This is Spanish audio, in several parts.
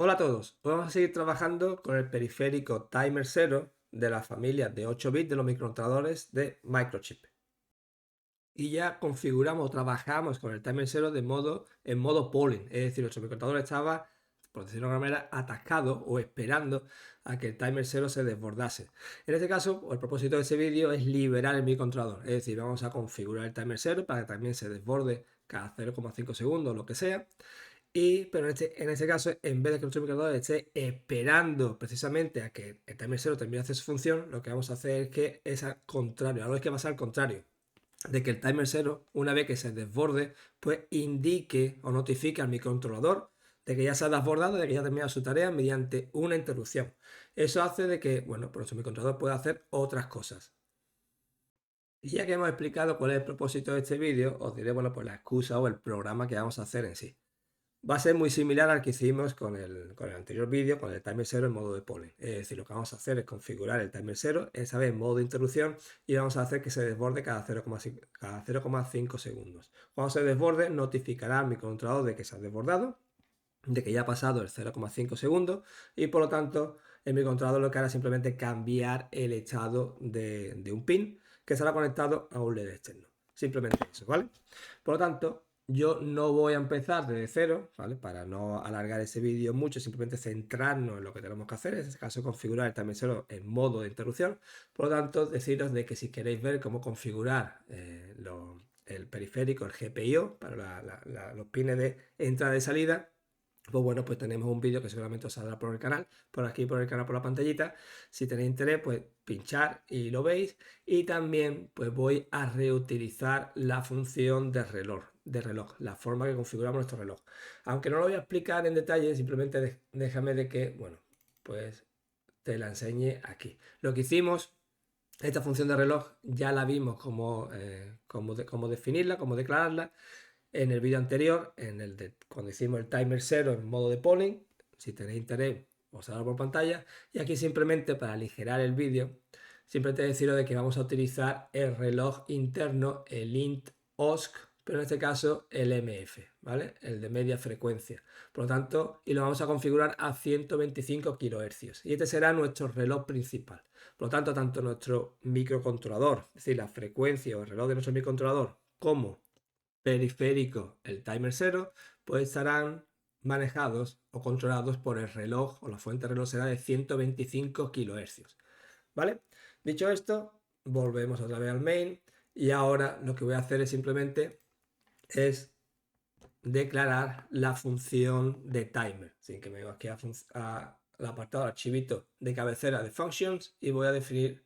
Hola a todos, hoy vamos a seguir trabajando con el periférico Timer 0 de la familia de 8 bits de los microcontroladores de Microchip. Y ya configuramos, trabajamos con el Timer 0 en modo polling, es decir, nuestro microcontrolador estaba, por decirlo de alguna manera, atascado o esperando a que el Timer 0 se desbordase. En este caso, el propósito de ese vídeo es liberar el microcontrolador, es decir, vamos a configurar el Timer 0 para que también se desborde cada 0,5 segundos, lo que sea. Pero en este caso, en vez de que nuestro microcontrolador esté esperando precisamente a que el timer 0 termine de hacer su función, lo que vamos a hacer es que es al contrario. Ahora es que va a ser al contrario. De que el timer 0, una vez que se desborde, pues indique o notifique al microcontrolador de que ya se ha desbordado, de que ya ha terminado su tarea mediante una interrupción. Eso hace de que, bueno, pues nuestro microcontrolador pueda hacer otras cosas. Y ya que hemos explicado cuál es el propósito de este vídeo, os diré, bueno, pues la excusa o el programa que vamos a hacer en sí. Va a ser muy similar al que hicimos con el anterior vídeo, con el timer 0 en modo de polling. Es decir, lo que vamos a hacer es configurar el timer 0, esta vez en modo de interrupción, y vamos a hacer que se desborde cada 0,5 segundos. Cuando se desborde, notificará al microcontrolador de que se ha desbordado, de que ya ha pasado el 0,5 segundos, y por lo tanto, el microcontrolador lo que hará es simplemente cambiar el estado de un pin que estará conectado a un LED externo. Simplemente eso, ¿vale? Por lo tanto, yo no voy a empezar desde cero, ¿vale? Para no alargar ese vídeo mucho, simplemente centrarnos en lo que tenemos que hacer, en este caso configurar el timer 0 en modo de interrupción. Por lo tanto, deciros de que si queréis ver cómo configurar el periférico, el GPIO, para los pines de entrada y salida, pues bueno, pues tenemos un vídeo que seguramente os saldrá por el canal, por aquí por el canal, por la pantallita. Si tenéis interés, pues pinchar y lo veis. Y también pues voy a reutilizar la función de reloj, la forma que configuramos nuestro reloj. Aunque no lo voy a explicar en detalle, simplemente déjame de que, bueno, pues te la enseñe aquí. Lo que hicimos, esta función de reloj ya la vimos cómo definirla, cómo declararla en el vídeo anterior, cuando hicimos el timer 0 en modo de polling. Si tenéis interés, os saldrá por pantalla. Y aquí simplemente para aligerar el vídeo, simplemente deciros de que vamos a utilizar el reloj interno, el int OSC, pero en este caso el MF, ¿vale? El de media frecuencia. Por lo tanto, y lo vamos a configurar a 125 kHz. Y este será nuestro reloj principal. Por lo tanto, tanto nuestro microcontrolador, es decir, la frecuencia o el reloj de nuestro microcontrolador, como periférico, el timer 0, pues estarán manejados o controlados por el reloj o la fuente de reloj será de 125 kHz. ¿Vale? Dicho esto, volvemos otra vez al main y ahora lo que voy a hacer es simplemente declarar la función de timer. Así que me voy aquí al apartado archivito de cabecera de functions y voy a definir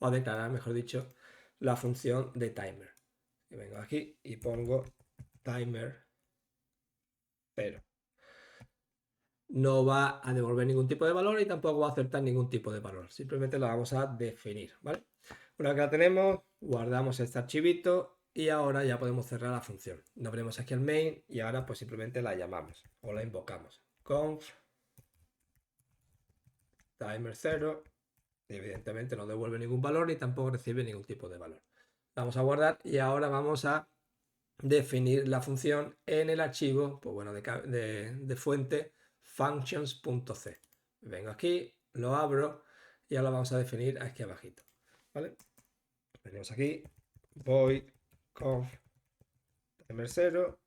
o a declarar, mejor dicho, la función de timer. Y vengo aquí y pongo timer 0. No va a devolver ningún tipo de valor y tampoco va a aceptar ningún tipo de valor. Simplemente la vamos a definir, ¿vale? Una vez que la tenemos, guardamos este archivito y ahora ya podemos cerrar la función. Nos veremos aquí al main y ahora pues simplemente la llamamos o la invocamos. Conf timer 0. Evidentemente no devuelve ningún valor ni tampoco recibe ningún tipo de valor. Vamos a guardar y ahora vamos a definir la función en el archivo, pues bueno, de fuente functions.c. Vengo aquí, lo abro y ahora lo vamos a definir aquí abajito, ¿vale? Venimos aquí, void conf timer 0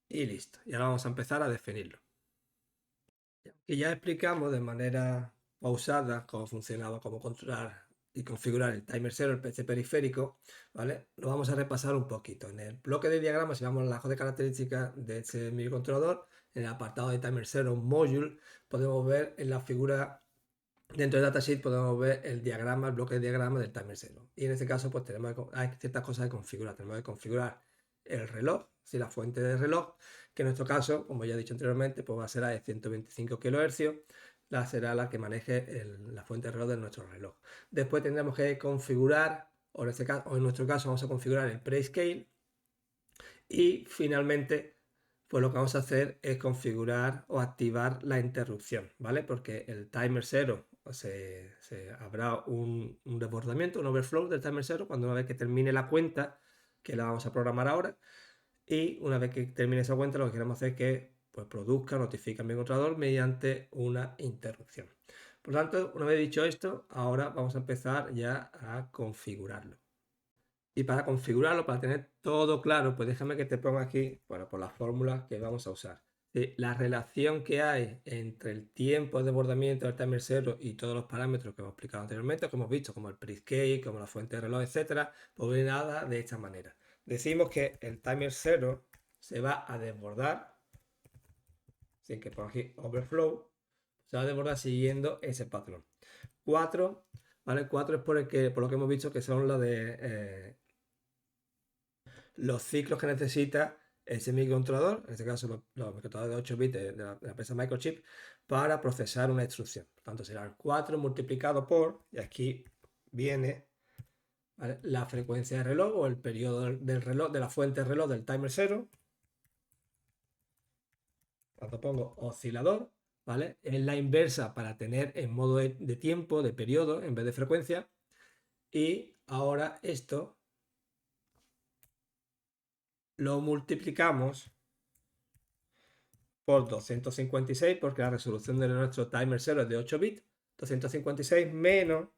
y listo. Y ahora vamos a empezar a definirlo. Y ya explicamos de manera pausada cómo funcionaba, cómo controlar y configurar el timer 0, el PC periférico, ¿vale? Lo vamos a repasar un poquito. En el bloque de diagramas, si vamos al hoja de características de este microcontrolador, en el apartado de timer 0 module, podemos ver en la figura, dentro de datasheet podemos ver el diagrama, el bloque de diagrama del timer 0. Y en este caso, pues hay ciertas cosas que configurar. Tenemos que configurar el reloj, si la fuente de reloj, que en nuestro caso, como ya he dicho anteriormente, pues va a ser la de 125 kHz, será la que maneje la fuente de reloj de nuestro reloj. Después tendremos que configurar, o en nuestro caso vamos a configurar el prescale, y finalmente pues lo que vamos a hacer es configurar o activar la interrupción, ¿vale? Porque el timer 0 habrá un desbordamiento, un overflow del timer 0 cuando una vez que termine la cuenta, que la vamos a programar ahora, Y una vez que termine esa cuenta, lo que queremos hacer es que pues, produzca, notifique a mi controlador mediante una interrupción. Por lo tanto, una vez dicho esto, ahora vamos a empezar ya a configurarlo. Y para configurarlo, para tener todo claro, pues déjame que te ponga aquí, bueno, por las fórmulas que vamos a usar. La relación que hay entre el tiempo de desbordamiento del timer 0 y todos los parámetros que hemos explicado anteriormente, que hemos visto, como el prescale, como la fuente de reloj, etcétera, pues viene nada de esta manera. Decimos que el timer 0 se va a desbordar, sin que ponga aquí overflow, se va a desbordar siguiendo ese patrón. 4, ¿vale? 4 es por lo que hemos visto que son los de los ciclos que necesita ese microcontrolador, en este caso los microcontroladores de 8 bits de la empresa Microchip, para procesar una instrucción. Por tanto, será el 4 multiplicado por, y aquí viene, ¿vale?, la frecuencia de reloj o el periodo del reloj, de la fuente de reloj del timer 0. Cuando pongo oscilador, ¿vale?, es la inversa para tener en modo de tiempo, de periodo, en vez de frecuencia. Y ahora esto lo multiplicamos por 256, porque la resolución de nuestro timer 0 es de 8 bits. 256 menos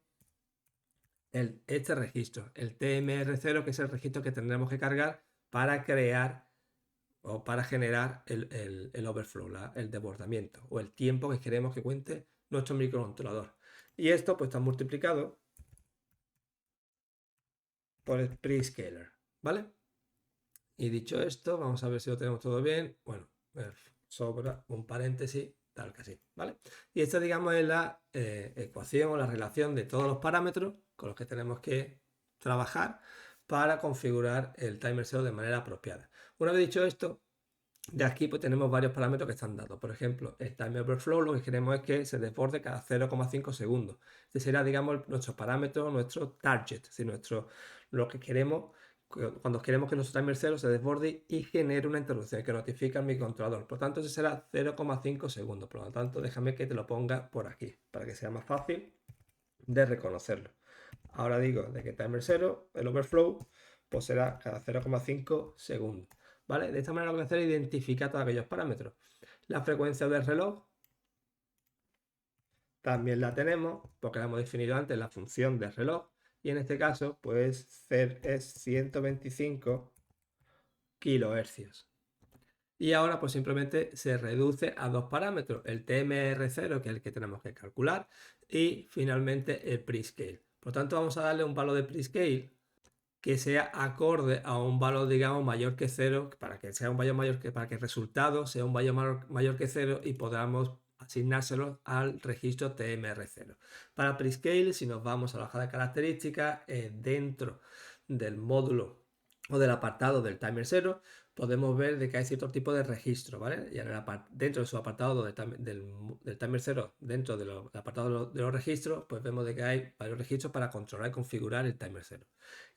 este registro, el TMR0, que es el registro que tendremos que cargar para crear o para generar el overflow, el desbordamiento o el tiempo que queremos que cuente nuestro microcontrolador. Y esto pues está multiplicado por el prescaler, ¿vale? Y dicho esto, vamos a ver si lo tenemos todo bien. Bueno, sobra un paréntesis, tal que así, ¿vale? Y esta, digamos, es la ecuación o la relación de todos los parámetros con los que tenemos que trabajar para configurar el timer 0 de manera apropiada. Una vez dicho esto, de aquí pues tenemos varios parámetros que están dados. Por ejemplo, el time overflow, lo que queremos es que se desborde cada 0,5 segundos. Este será, digamos, nuestro parámetro, nuestro target, es decir, lo que queremos cuando queremos que nuestro timer 0 se desborde y genere una interrupción que notifique a mi controlador. Por lo tanto, ese será 0,5 segundos. Por lo tanto, déjame que te lo ponga por aquí para que sea más fácil de reconocerlo. Ahora digo de que timer 0, el overflow, pues será cada 0,5 segundos. ¿Vale? De esta manera lo que voy a hacer es identificar todos aquellos parámetros. La frecuencia del reloj también la tenemos porque la hemos definido antes la función del reloj. Y en este caso, pues es 125 kHz. Y ahora pues simplemente se reduce a dos parámetros, el TMR0, que es el que tenemos que calcular, y finalmente el prescale. Por lo tanto, vamos a darle un valor de prescale que sea acorde a un valor, digamos, mayor que 0, para que sea un valor mayor que, para que el resultado sea un valor mayor que 0 y podamos asignárselo al registro TMR0. Para prescale, si nos vamos a la hoja de características, dentro del módulo o del apartado del timer 0, podemos ver de que hay cierto tipo de registro, ¿vale? Y dentro de su apartado del timer 0, dentro del apartado de los registros, pues vemos de que hay varios registros para controlar y configurar el timer 0.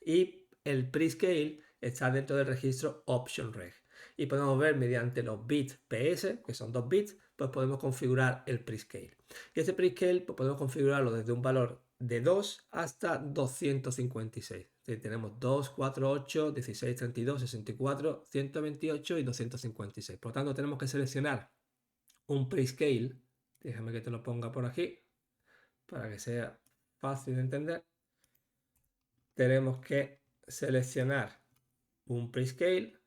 Y el prescale está dentro del registro option reg. Y podemos ver mediante los bits PS, que son 2 bits, pues podemos configurar el prescale. Y este prescale pues podemos configurarlo desde un valor de 2 hasta 256. Tenemos 2, 4, 8, 16, 32, 64, 128 y 256. Por lo tanto, tenemos que seleccionar un prescale. Déjame que te lo ponga por aquí para que sea fácil de entender. Tenemos que seleccionar un prescale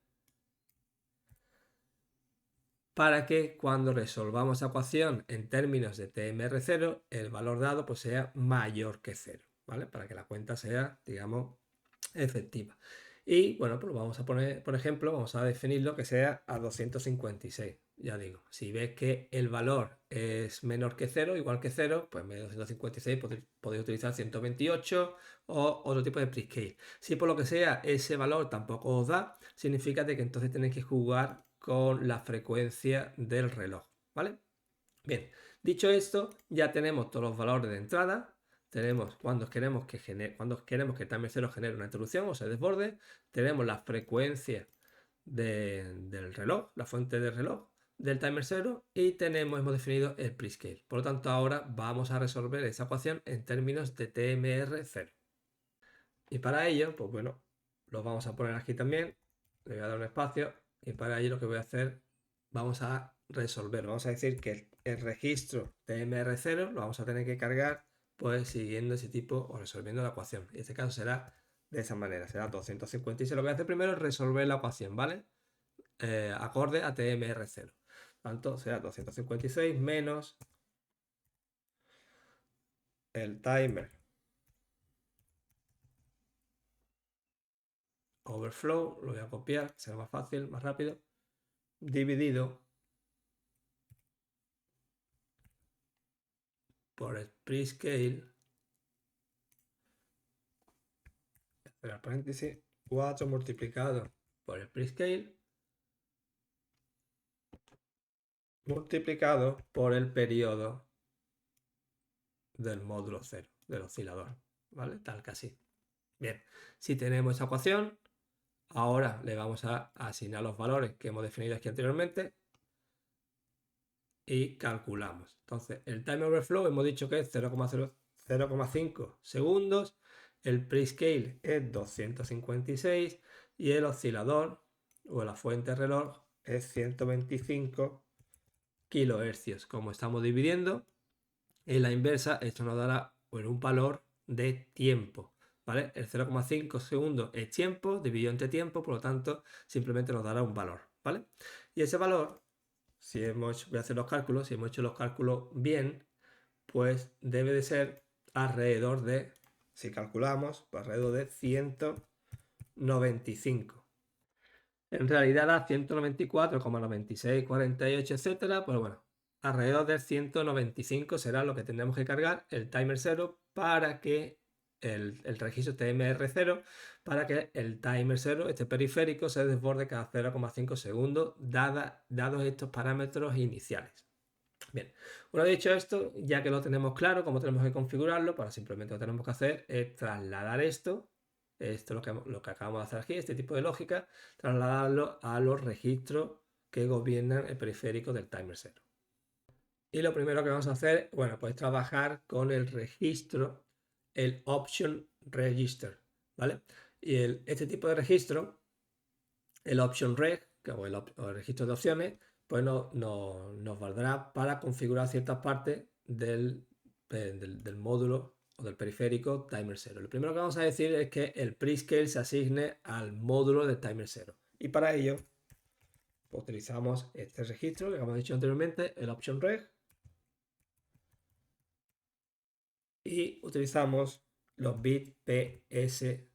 para que cuando resolvamos la ecuación en términos de TMR0, el valor dado pues sea mayor que 0, ¿vale? Para que la cuenta sea, digamos, efectiva. Y bueno, pues vamos a poner, por ejemplo, vamos a definirlo que sea a 256. Ya digo, si ves que el valor es menor que 0, igual que 0, pues en vez de 256 podéis utilizar 128 o otro tipo de prescale. Si por lo que sea ese valor tampoco os da, significa de que entonces tenéis que jugar con la frecuencia del reloj, ¿vale? Bien, dicho esto, ya tenemos todos los valores de entrada. Tenemos cuando queremos que el timer 0 genere una interrupción o se desborde. Tenemos la frecuencia del reloj, la fuente del reloj del timer 0 y hemos definido el prescale. Por lo tanto, ahora vamos a resolver esa ecuación en términos de TMR0. Y para ello, pues bueno, lo vamos a poner aquí también, le voy a dar un espacio y para ello lo que voy a hacer, vamos a resolver. Vamos a decir que el registro TMR0 lo vamos a tener que cargar pues siguiendo ese tipo o resolviendo la ecuación. En este caso será de esa manera, será 256. Lo que voy a hacer primero es resolver la ecuación, ¿vale? Acorde a TMR0. Tanto será 256 menos el timer overflow, lo voy a copiar, será más fácil, más rápido, dividido por el prescale, el paréntesis, 4 multiplicado por el prescale, multiplicado por el periodo del módulo 0, del oscilador, ¿vale? Tal que así. Bien, si tenemos esa ecuación, ahora le vamos a asignar los valores que hemos definido aquí anteriormente y calculamos. Entonces, el time overflow hemos dicho que es 0,5 segundos, el prescale es 256 y el oscilador o la fuente reloj es 125 kilohercios. Como estamos dividiendo en la inversa, esto nos dará un valor de tiempo. ¿Vale? El 0,5 segundos es tiempo, dividido entre tiempo, por lo tanto, simplemente nos dará un valor. ¿Vale? Y ese valor, voy a hacer los cálculos, si hemos hecho los cálculos bien, pues debe de ser alrededor de, si calculamos, pues alrededor de 195. En realidad da 194,96, 48, etcétera, pues bueno, alrededor del 195 será lo que tendremos que cargar el timer 0 para que el registro TMR0, para que el timer 0, este periférico, se desborde cada 0,5 segundos, dados estos parámetros iniciales. Bien, una vez dicho esto, ya que lo tenemos claro, cómo tenemos que configurarlo, pues simplemente lo que tenemos que hacer es trasladar esto es lo que acabamos de hacer aquí, este tipo de lógica, trasladarlo a los registros que gobiernan el periférico del timer 0. Y lo primero que vamos a hacer, bueno, pues trabajar con el registro, el option register, ¿vale? Y este tipo de registro, el option reg, o el registro de opciones, pues nos valdrá para configurar ciertas partes del módulo o del periférico timer 0. Lo primero que vamos a decir es que el prescale se asigne al módulo del timer 0. Y para ello utilizamos este registro que hemos dicho anteriormente, el option reg, y utilizamos los bits PSA.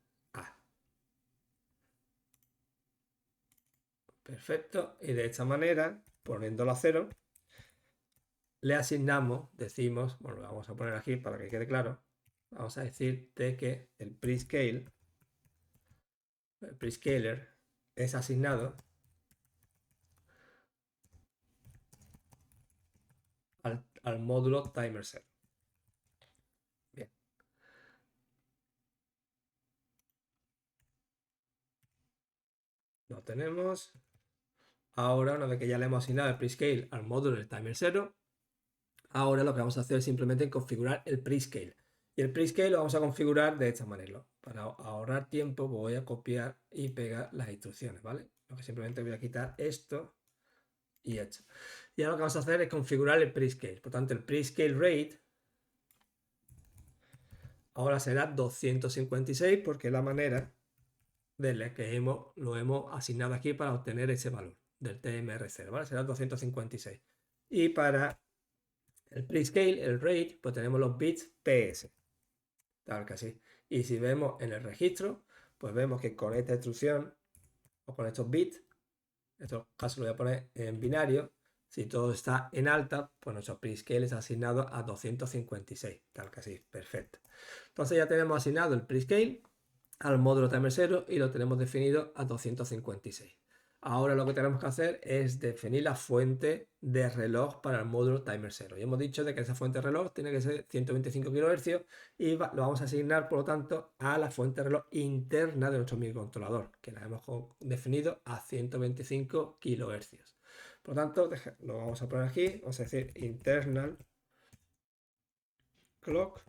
Perfecto. Y de esta manera, poniéndolo a 0, le asignamos, decimos, bueno, lo vamos a poner aquí para que quede claro, vamos a decir de que el prescaler es asignado al módulo timer 0. Bien. Lo tenemos. Ahora, una vez que ya le hemos asignado el prescale al módulo del timer 0, ahora lo que vamos a hacer es simplemente configurar el prescale. Y el prescale lo vamos a configurar de esta manera. Para ahorrar tiempo voy a copiar y pegar las instrucciones, ¿vale? Lo que simplemente voy a quitar esto y esto. Y ahora lo que vamos a hacer es configurar el prescale. Por tanto, el prescale rate ahora será 256 porque es la manera de la que lo hemos asignado aquí para obtener ese valor del TMR0, ¿vale? Será 256. Y para el prescale, el rate, pues tenemos los bits PS. Tal que así. Y si vemos en el registro, pues vemos que con esta instrucción o con estos bits, en estos casos lo voy a poner en binario, si todo está en alta, pues nuestro prescale es asignado a 256. Tal que así. Perfecto. Entonces ya tenemos asignado el prescale al módulo timer 0 y lo tenemos definido a 256. Ahora lo que tenemos que hacer es definir la fuente de reloj para el módulo timer 0. Y hemos dicho de que esa fuente de reloj tiene que ser 125 kHz y lo vamos a asignar, por lo tanto, a la fuente de reloj interna de nuestro microcontrolador, que la hemos definido a 125 kHz. Por lo tanto, lo vamos a poner aquí, vamos a decir internal clock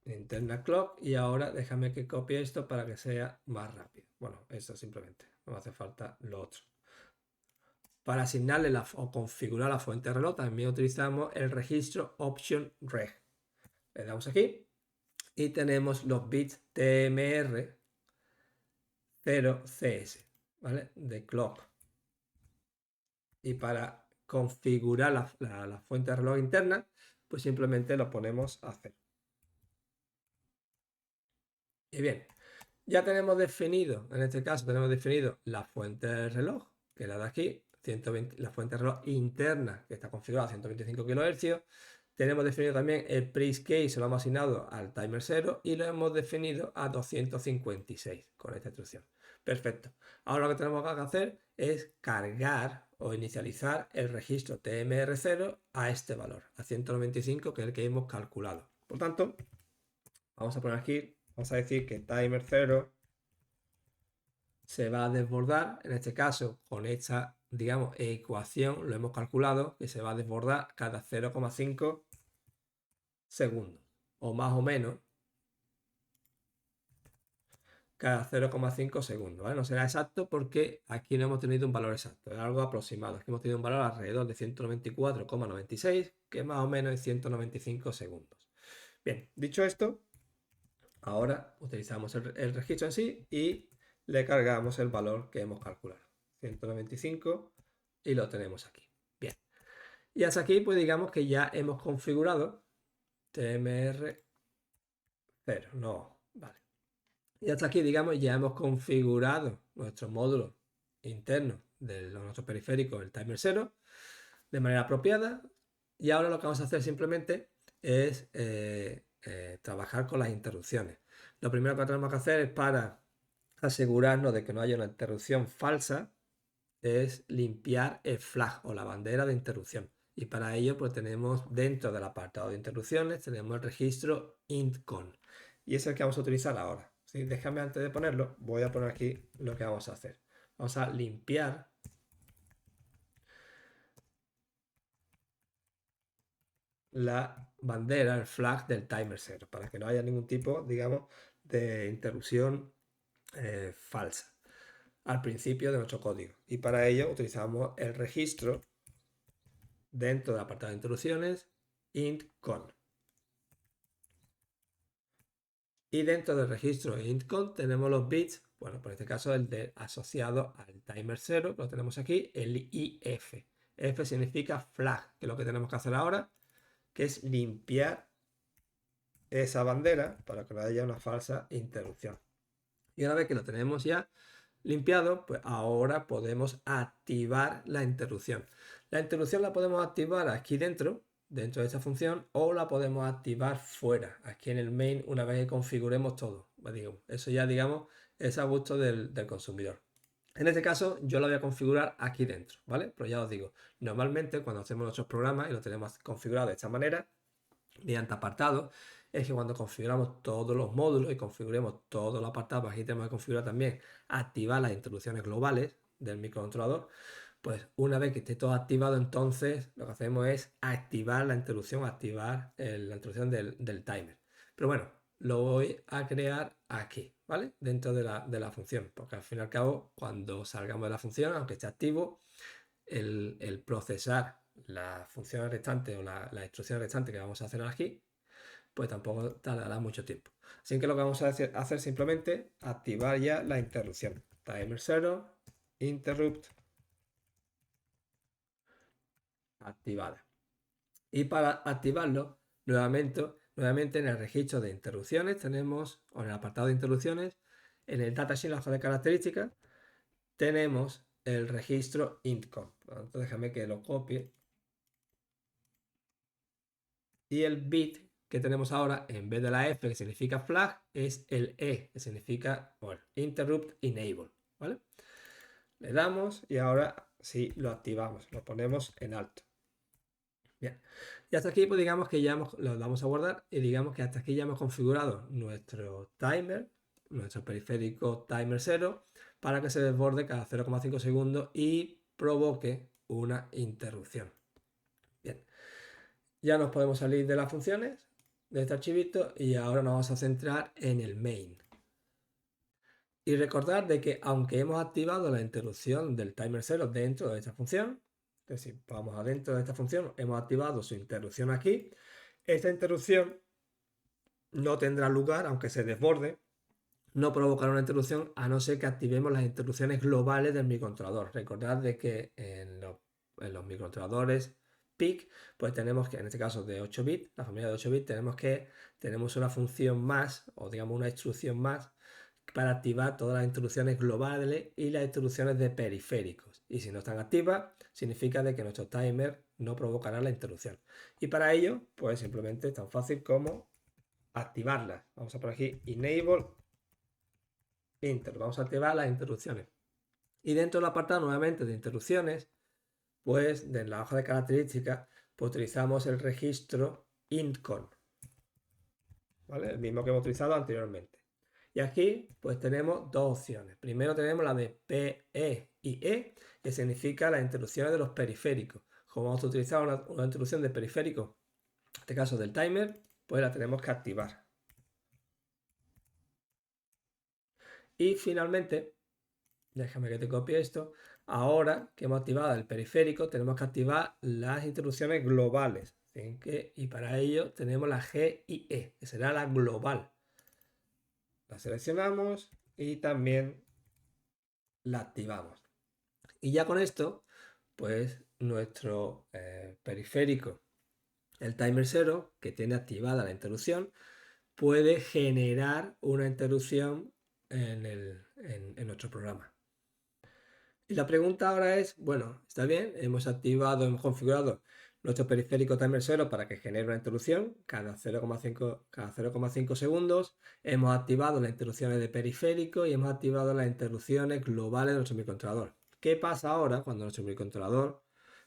internal clock, y ahora déjame que copie esto para que sea más rápido. Bueno, esto simplemente, no hace falta lo otro. Para asignarle o configurar la fuente de reloj también utilizamos el registro option reg. Le damos aquí y tenemos los bits TMR 0CS, ¿vale? De clock. Y para configurar la fuente de reloj interna, pues simplemente lo ponemos a 0. Y bien, ya tenemos definido, en este caso tenemos definido la fuente de reloj, que es la de aquí, 120, la fuente de reloj interna, que está configurada a 125 kHz. Tenemos definido también el prescase, lo hemos asignado al timer 0 y lo hemos definido a 256 con esta instrucción. Perfecto. Ahora lo que tenemos que hacer es cargar o inicializar el registro TMR0 a este valor, a 195, que es el que hemos calculado. Por tanto, vamos a poner aquí, vamos a decir que timer 0 se va a desbordar, en este caso con esta, digamos, ecuación, lo hemos calculado, que se va a desbordar cada 0,5 segundos, o más o menos cada 0,5 segundos, ¿vale? No será exacto porque aquí no hemos tenido un valor exacto, es algo aproximado. Aquí hemos tenido un valor alrededor de 194,96, que más o menos es 195 segundos. Bien, dicho esto, ahora utilizamos el registro en sí y le cargamos el valor que hemos calculado, 195, y lo tenemos aquí. Bien, y hasta aquí pues digamos que ya hemos configurado TMR0, no, vale. Y hasta aquí, digamos, ya hemos configurado nuestro módulo interno de nuestro periférico, el timer 0, de manera apropiada. Y ahora lo que vamos a hacer simplemente es trabajar con las interrupciones. Lo primero que tenemos que hacer es, para asegurarnos de que no haya una interrupción falsa, es limpiar el flag o la bandera de interrupción. Y para ello, pues tenemos dentro del apartado de interrupciones, tenemos el registro intcon. Y es el que vamos a utilizar ahora. ¿Sí? Déjame, antes de ponerlo, voy a poner aquí lo que vamos a hacer. Vamos a limpiar la bandera, el flag del timer 0, para que no haya ningún tipo, digamos, de interrupción falsa al principio de nuestro código. Y para ello utilizamos el registro dentro del apartado de interrupciones intcon. Y dentro del registro intcon tenemos los bits, bueno, por este caso el de asociado al timer 0, lo tenemos aquí, el IF. F significa flag, que es lo que tenemos que hacer ahora, que es limpiar esa bandera para que no haya una falsa interrupción. Y una vez que lo tenemos ya limpiado, pues ahora podemos activar la interrupción. La interrupción la podemos activar aquí dentro de esta función, o la podemos activar fuera, aquí en el main, una vez que configuremos todo. Eso ya, digamos, es a gusto del consumidor. En este caso, yo lo voy a configurar aquí dentro, ¿vale? Pero ya os digo, normalmente cuando hacemos nuestros programas y lo tenemos configurado de esta manera, mediante apartados, es que cuando configuramos todos los módulos y configuremos todos los apartados, aquí tenemos que configurar también activar las interrupciones globales del microcontrolador. Pues una vez que esté todo activado, entonces lo que hacemos es activar la interrupción, activar la interrupción del timer. Pero bueno, lo voy a crear aquí, ¿vale? Dentro de la función, porque al fin y al cabo, cuando salgamos de la función, aunque esté activo, el procesar las funciones restantes o las instrucciones restantes que vamos a hacer aquí, pues tampoco tardará mucho tiempo. Así que lo que vamos a hacer simplemente activar ya la interrupción. Timer 0, interrupt activada. Y para activarlo, nuevamente en el registro de interrupciones tenemos, o en el apartado de interrupciones, en el datasheet, la hoja de características, tenemos el registro intcon. Por lo tanto, déjame que lo copie. Y el bit que tenemos ahora, en vez de la F, que significa flag, es el E, que significa, bueno, interrupt enable, ¿vale? Le damos y ahora sí lo activamos, lo ponemos en alto. Bien, y hasta aquí pues digamos que ya lo damos a guardar, y digamos que hasta aquí ya hemos configurado nuestro timer, nuestro periférico timer 0, para que se desborde cada 0,5 segundos y provoque una interrupción. Bien, ya nos podemos salir de las funciones, de este archivito y ahora nos vamos a centrar en el main. Y recordar de que aunque hemos activado la interrupción del timer 0 dentro de esta función, es decir, vamos adentro de esta función, hemos activado su interrupción aquí, esta interrupción no tendrá lugar, aunque se desborde, no provocará una interrupción a no ser que activemos las interrupciones globales del microcontrolador. Recordad de que en los microcontroladores PIC, pues tenemos que, en este caso de 8 bits, la familia de 8 bits, tenemos una función más, o digamos una instrucción más, para activar todas las instrucciones globales y las instrucciones de periféricos. Y si no están activas, significa de que nuestro timer no provocará la interrupción. Y para ello, pues simplemente es tan fácil como activarlas. Vamos a poner aquí enable inter. Vamos a activar las interrupciones. Y dentro del apartado nuevamente de interrupciones, pues de la hoja de características, pues utilizamos el registro intcon, ¿vale? El mismo que hemos utilizado anteriormente. Y aquí pues tenemos dos opciones. Primero tenemos la de PE y E, que significa las interrupciones de los periféricos. Como vamos a utilizar una interrupción de periférico, en este caso del timer, pues la tenemos que activar. Y finalmente, déjame que te copie esto, ahora que hemos activado el periférico, tenemos que activar las interrupciones globales. Y para ello tenemos la G y E, que será la global. La seleccionamos y también la activamos. Y ya con esto, pues nuestro periférico, el timer 0, que tiene activada la interrupción, puede generar una interrupción en nuestro programa. Y la pregunta ahora es, bueno, está bien, hemos configurado nuestro periférico timer 0 para que genere una interrupción cada 0,5 segundos. Hemos activado las interrupciones de periférico y hemos activado las interrupciones globales de nuestro microcontrolador. ¿Qué pasa ahora cuando nuestro microcontrolador,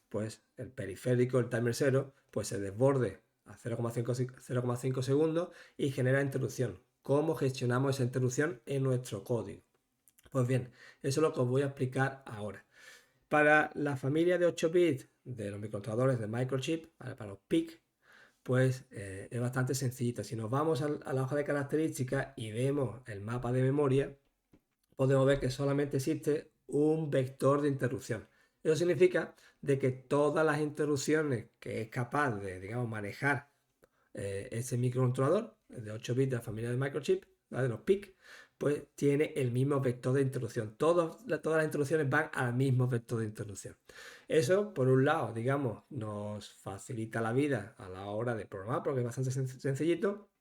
pues el periférico, el timer 0, pues se desborde a 0,5 segundos y genera interrupción? ¿Cómo gestionamos esa interrupción en nuestro código? Pues bien, eso es lo que os voy a explicar ahora. Para la familia de 8 bits de los microcontroladores de Microchip, para los PIC, pues es bastante sencillito. Si nos vamos a la hoja de características y vemos el mapa de memoria, podemos ver que solamente existe un vector de interrupción. Eso significa de que todas las interrupciones que es capaz de, digamos, manejar ese microcontrolador de 8 bits de la familia de Microchip, ¿vale? De los PIC, pues tiene el mismo vector de interrupción. Todas las interrupciones van al mismo vector de interrupción. Eso, por un lado, digamos, nos facilita la vida a la hora de programar porque es bastante sencillito.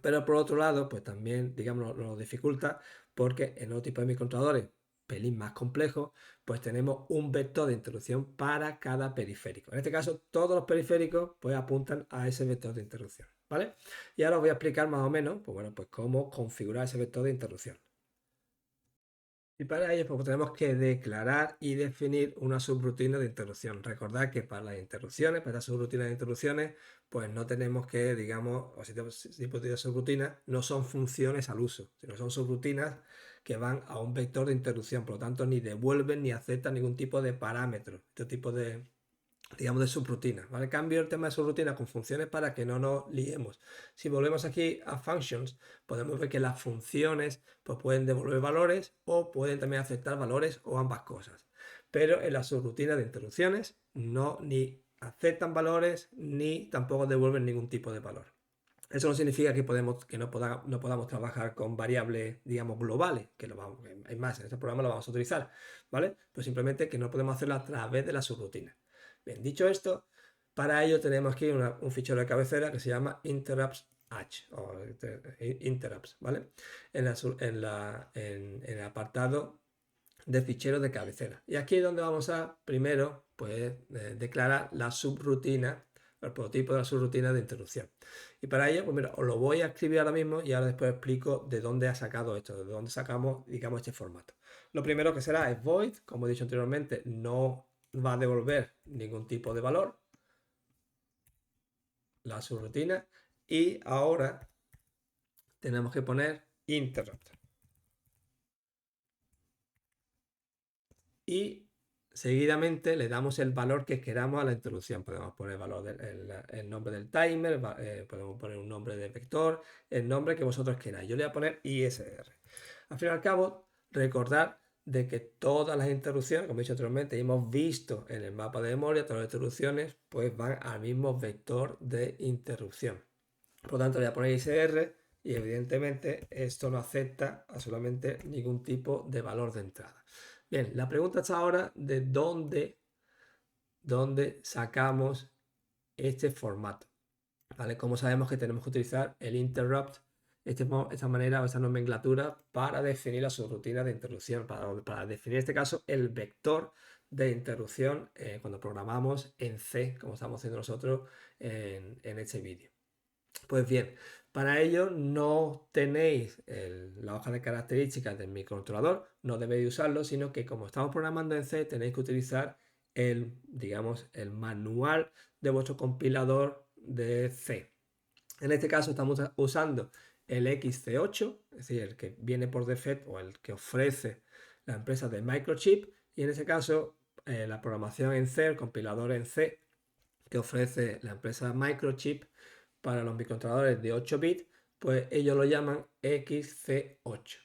Pero por otro lado, pues también, digamos, nos dificulta porque en otro tipo de microcontroladores, pelín más complejos, pues tenemos un vector de interrupción para cada periférico. En este caso, todos los periféricos pues apuntan a ese vector de interrupción, ¿vale? Y ahora os voy a explicar más o menos, pues bueno, pues cómo configurar ese vector de interrupción. Y para ello pues tenemos que declarar y definir una subrutina de interrupción. Recordad que para las interrupciones, para estas subrutinas de interrupciones, pues no tenemos que, digamos, o si tipo de subrutinas, no son funciones al uso, sino son subrutinas que van a un vector de interrupción. Por lo tanto, ni devuelven ni aceptan ningún tipo de parámetro, este tipo de, digamos, de subrutinas, ¿vale? Cambio el tema de subrutina con funciones para que no nos liemos. Si volvemos aquí a functions, podemos ver que las funciones pues, pueden devolver valores o pueden también aceptar valores o ambas cosas. Pero en las subrutinas de interrupciones no ni aceptan valores ni tampoco devuelven ningún tipo de valor. Eso no significa que no podamos trabajar con variables, digamos, globales, que es más, en este programa lo vamos a utilizar, ¿vale? Pues simplemente que no podemos hacerlo a través de la subrutina. Bien, dicho esto, para ello tenemos aquí un fichero de cabecera que se llama interrupts h o interrupts, ¿vale? En el apartado de ficheros de cabecera. Y aquí es donde vamos a primero pues, declarar la subrutina, el prototipo de la subrutina de interrupción. Y para ello, pues mira, os lo voy a escribir ahora mismo y ahora después explico de dónde ha sacado esto, de dónde sacamos, digamos, este formato. Lo primero que será es void, como he dicho anteriormente, no va a devolver ningún tipo de valor, la subrutina, y ahora tenemos que poner interrupt. Y seguidamente le damos el valor que queramos a la interrupción. Podemos poner el nombre del timer, podemos poner un nombre de vector, el nombre que vosotros queráis. Yo le voy a poner ISR. Al fin y al cabo, recordar de que todas las interrupciones, como he dicho anteriormente, y hemos visto en el mapa de memoria, todas las interrupciones pues van al mismo vector de interrupción. Por lo tanto, le voy a poner ISR y evidentemente esto no acepta absolutamente ningún tipo de valor de entrada. Bien, la pregunta está ahora de dónde sacamos este formato. ¿Vale? Como sabemos que tenemos que utilizar el interrupt, esta manera o esta nomenclatura para definir la subrutina de interrupción, para definir en este caso el vector de interrupción cuando programamos en C, como estamos haciendo nosotros en este vídeo. Pues bien, para ello no tenéis la hoja de características del microcontrolador, no debéis usarlo, sino que como estamos programando en C, tenéis que utilizar digamos, el manual de vuestro compilador de C. En este caso estamos usando el XC8, es decir, el que viene por defecto o el que ofrece la empresa de Microchip, y en este caso la programación en C, el compilador en C que ofrece la empresa Microchip para los microcontroladores de 8 bits, pues ellos lo llaman XC8.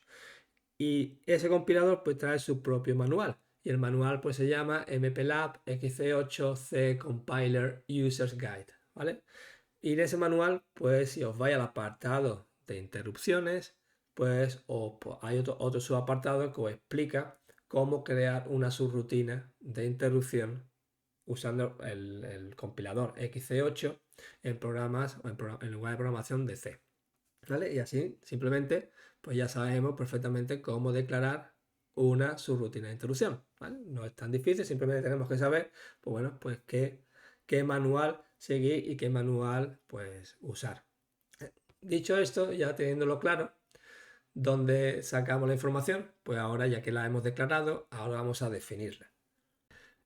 Y ese compilador pues trae su propio manual. Y el manual pues se llama MPLAB XC8 C Compiler User's Guide, ¿vale? Y en ese manual, pues si os vais al apartado de interrupciones, pues hay otro subapartado que os explica cómo crear una subrutina de interrupción usando el compilador XC8 en programas o en lugar de programación de C. ¿Vale? Y así simplemente pues ya sabemos perfectamente cómo declarar una subrutina de interrupción. ¿Vale? No es tan difícil, simplemente tenemos que saber pues bueno, pues qué manual seguir y qué manual pues usar. Dicho esto, ya teniéndolo claro, ¿dónde sacamos la información? Pues ahora ya que la hemos declarado, ahora vamos a definirla.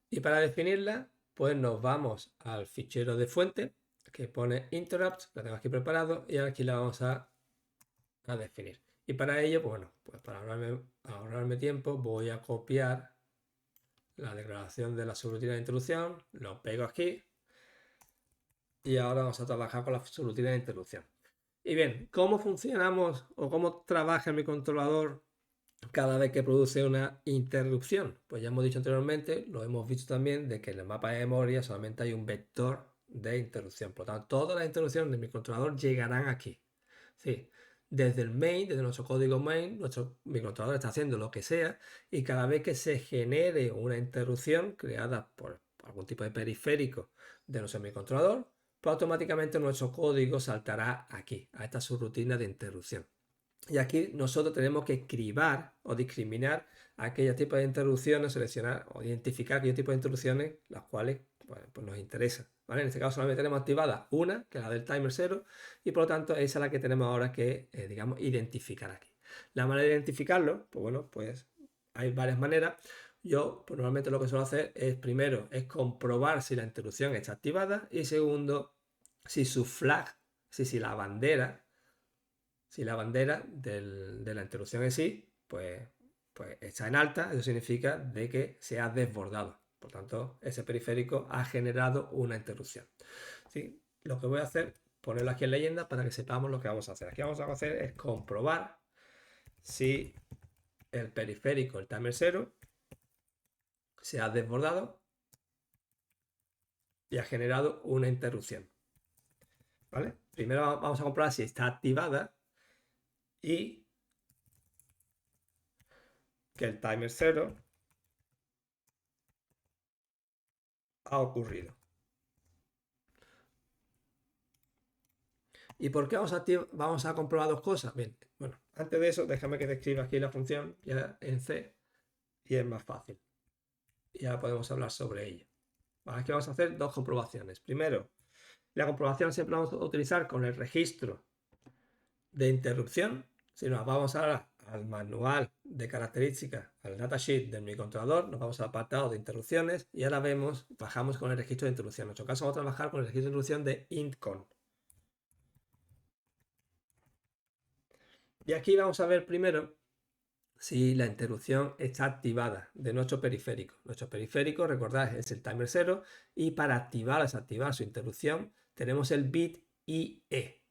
Y para definirla, pues nos vamos al fichero de fuente que pone interrupt, lo tengo aquí preparado y aquí la vamos a definir. Y para ello, pues bueno, pues para ahorrarme tiempo, voy a copiar la declaración de la subrutina de interrupción, lo pego aquí y ahora vamos a trabajar con la subrutina de interrupción. Y bien, ¿cómo funcionamos o cómo trabaja mi controlador cada vez que produce una interrupción? Pues ya hemos dicho anteriormente, lo hemos visto también, de que en el mapa de memoria solamente hay un vector de interrupción. Por lo tanto, todas las interrupciones de mi controlador llegarán aquí. Sí, desde el main, desde nuestro código main, nuestro microcontrolador está haciendo lo que sea y cada vez que se genere una interrupción creada por algún tipo de periférico de nuestro microcontrolador, pues automáticamente nuestro código saltará aquí, a esta subrutina de interrupción. Y aquí nosotros tenemos que cribar o discriminar aquellos tipos de interrupciones, seleccionar o identificar aquellos tipos de interrupciones las cuales pues nos interesan. ¿Vale? En este caso solamente tenemos activada una, que es la del timer 0, y por lo tanto esa es la que tenemos ahora que, digamos, identificar aquí. La manera de identificarlo, pues bueno, pues hay varias maneras. Yo pues normalmente lo que suelo hacer es, primero, es comprobar si la interrupción está activada y segundo, si su flag, si la bandera de la interrupción en sí, pues está en alta, eso significa de que se ha desbordado. Por tanto, ese periférico ha generado una interrupción. ¿Sí? Lo que voy a hacer, ponerlo aquí en leyenda para que sepamos lo que vamos a hacer. Aquí vamos a hacer es comprobar si el periférico, el timer 0, se ha desbordado y ha generado una interrupción. ¿Vale? Primero vamos a comprobar si está activada y que el timer 0 ha ocurrido. ¿Y por qué vamos a comprobar dos cosas? Bien, bueno, antes de eso, déjame que te escriba aquí la función ya en C y es más fácil. Y ahora podemos hablar sobre ello. Aquí vamos a hacer dos comprobaciones. Primero, la comprobación siempre vamos a utilizar con el registro de interrupción. Si nos vamos ahora al manual de características, al datasheet de mi controlador, nos vamos al apartado de interrupciones y ahora trabajamos con el registro de interrupción. En nuestro caso vamos a trabajar con el registro de interrupción de intcon. Y aquí vamos a ver primero si la interrupción está activada de nuestro periférico. Nuestro periférico, recordad, es el timer 0 y para activar o desactivar su interrupción tenemos el bit IE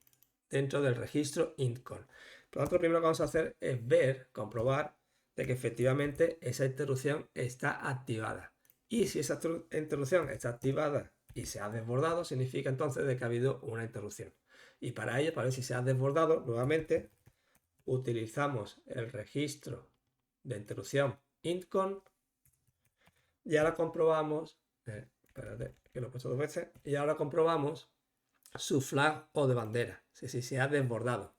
dentro del registro intcon. Por lo tanto, lo primero que vamos a hacer es comprobar de que efectivamente esa interrupción está activada. Y si esa interrupción está activada y se ha desbordado, significa entonces de que ha habido una interrupción. Y para ello, para ver si se ha desbordado, nuevamente utilizamos el registro de interrupción intcon y ahora comprobamos, espérate que lo he puesto 2 veces, y ahora comprobamos su flag o de bandera, si se ha desbordado.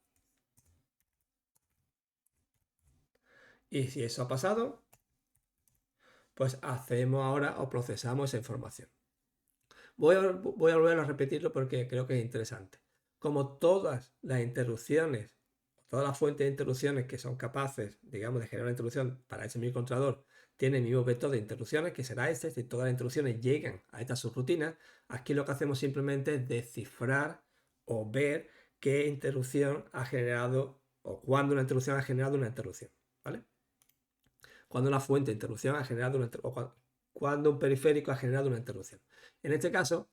Y si eso ha pasado, pues hacemos ahora o procesamos esa información. Voy a volver a repetirlo porque creo que es interesante. Como todas las interrupciones, todas las fuentes de interrupciones que son capaces, digamos, de generar una interrupción para ese microcontrolador, tienen el mismo vector de interrupciones, que será este, si todas las interrupciones llegan a esta subrutina, aquí lo que hacemos simplemente es descifrar o ver qué interrupción ha generado o cuándo una interrupción ha generado una interrupción, ¿vale? Cuando la fuente de interrupción ha generado una interrupción, cuando un periférico ha generado una interrupción. En este caso,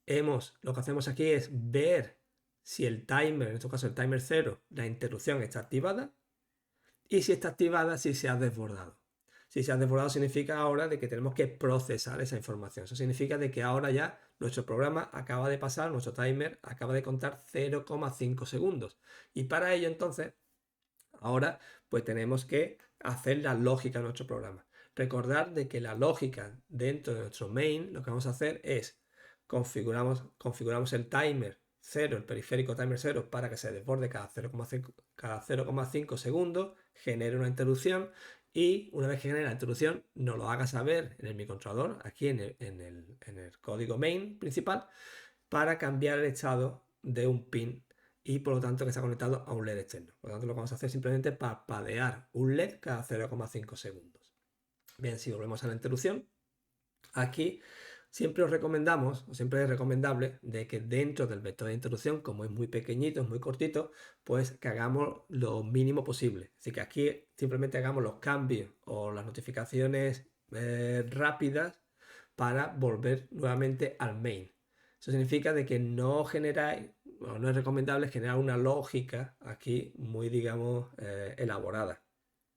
lo que hacemos aquí es ver si el timer, en este caso el timer 0, la interrupción está activada y si está activada, si se ha desbordado. Si se ha desbordado significa ahora de que tenemos que procesar esa información. Eso significa de que ahora ya nuestro programa acaba de pasar, nuestro timer acaba de contar 0,5 segundos. Y para ello entonces, ahora pues tenemos que hacer la lógica de nuestro programa. Recordar de que la lógica dentro de nuestro main, lo que vamos a hacer es configuramos el timer 0, el periférico timer 0, para que se desborde cada 0,5 segundos, genere una interrupción y una vez que genere la interrupción nos lo haga saber en el microcontrolador, aquí en el código main principal, para cambiar el estado de un pin y por lo tanto que está conectado a un LED externo. Por lo tanto lo que vamos a hacer es simplemente parpadear un LED cada 0,5 segundos. Bien, si volvemos a la interrupción, aquí siempre os recomendamos, o siempre es recomendable, de que dentro del vector de interrupción, como es muy pequeñito, es muy cortito, pues que hagamos lo mínimo posible. Así que aquí simplemente hagamos los cambios o las notificaciones rápidas para volver nuevamente al main. Eso significa de que no generáis, o no es recomendable generar una lógica aquí muy, digamos, elaborada.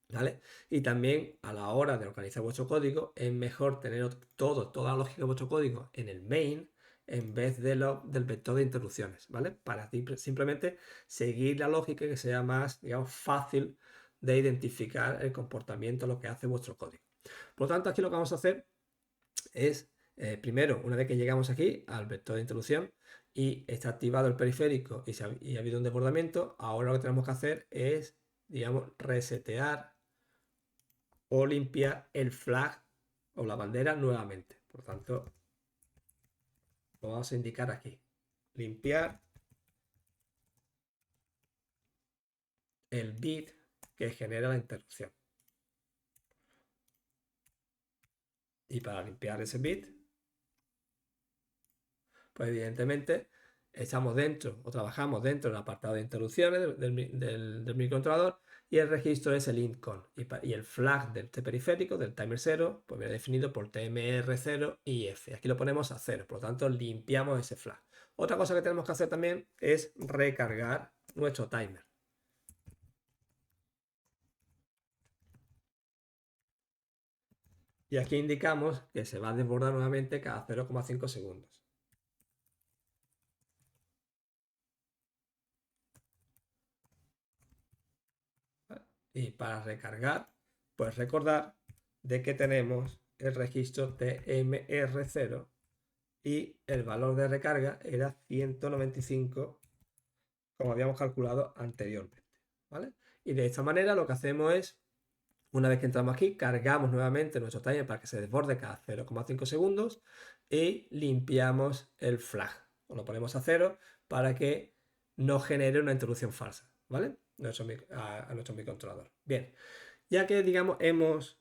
¿Vale? Y también a la hora de organizar vuestro código es mejor tener toda la lógica de vuestro código en el main en vez del vector de interrupciones, ¿vale? Para simplemente seguir la lógica y que sea más, digamos, fácil de identificar el comportamiento, lo que hace vuestro código. Por lo tanto, aquí lo que vamos a hacer es, primero, una vez que llegamos aquí al vector de interrupción y está activado el periférico y ha habido un desbordamiento, ahora lo que tenemos que hacer es, digamos, resetear o limpiar el flag o la bandera nuevamente. Por tanto, lo vamos a indicar aquí. Limpiar el bit que genera la interrupción. Y para limpiar ese bit, pues evidentemente estamos dentro o trabajamos dentro del apartado de interrupciones del microcontrolador y el registro es el intcon y el flag de este periférico, del timer 0, pues viene definido por tmr0 y f. Aquí lo ponemos a 0, por lo tanto limpiamos ese flag. Otra cosa que tenemos que hacer también es recargar nuestro timer. Y aquí indicamos que se va a desbordar nuevamente cada 0,5 segundos. Y para recargar, pues recordar de que tenemos el registro TMR0 y el valor de recarga era 195, como habíamos calculado anteriormente, ¿vale? Y de esta manera lo que hacemos es, una vez que entramos aquí, cargamos nuevamente nuestro timer para que se desborde cada 0,5 segundos y limpiamos el flag. O lo ponemos a 0 para que no genere una interrupción falsa, ¿vale? A nuestro microcontrolador. Bien, ya que, digamos, hemos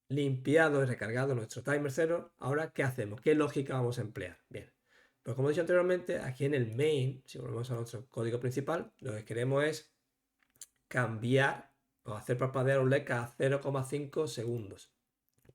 limpiado y recargado nuestro timer 0, ahora, ¿qué hacemos? ¿Qué lógica vamos a emplear? Bien, pues como he dicho anteriormente, aquí en el main, si volvemos a nuestro código principal, lo que queremos es cambiar o hacer parpadear un LED cada 0,5 segundos.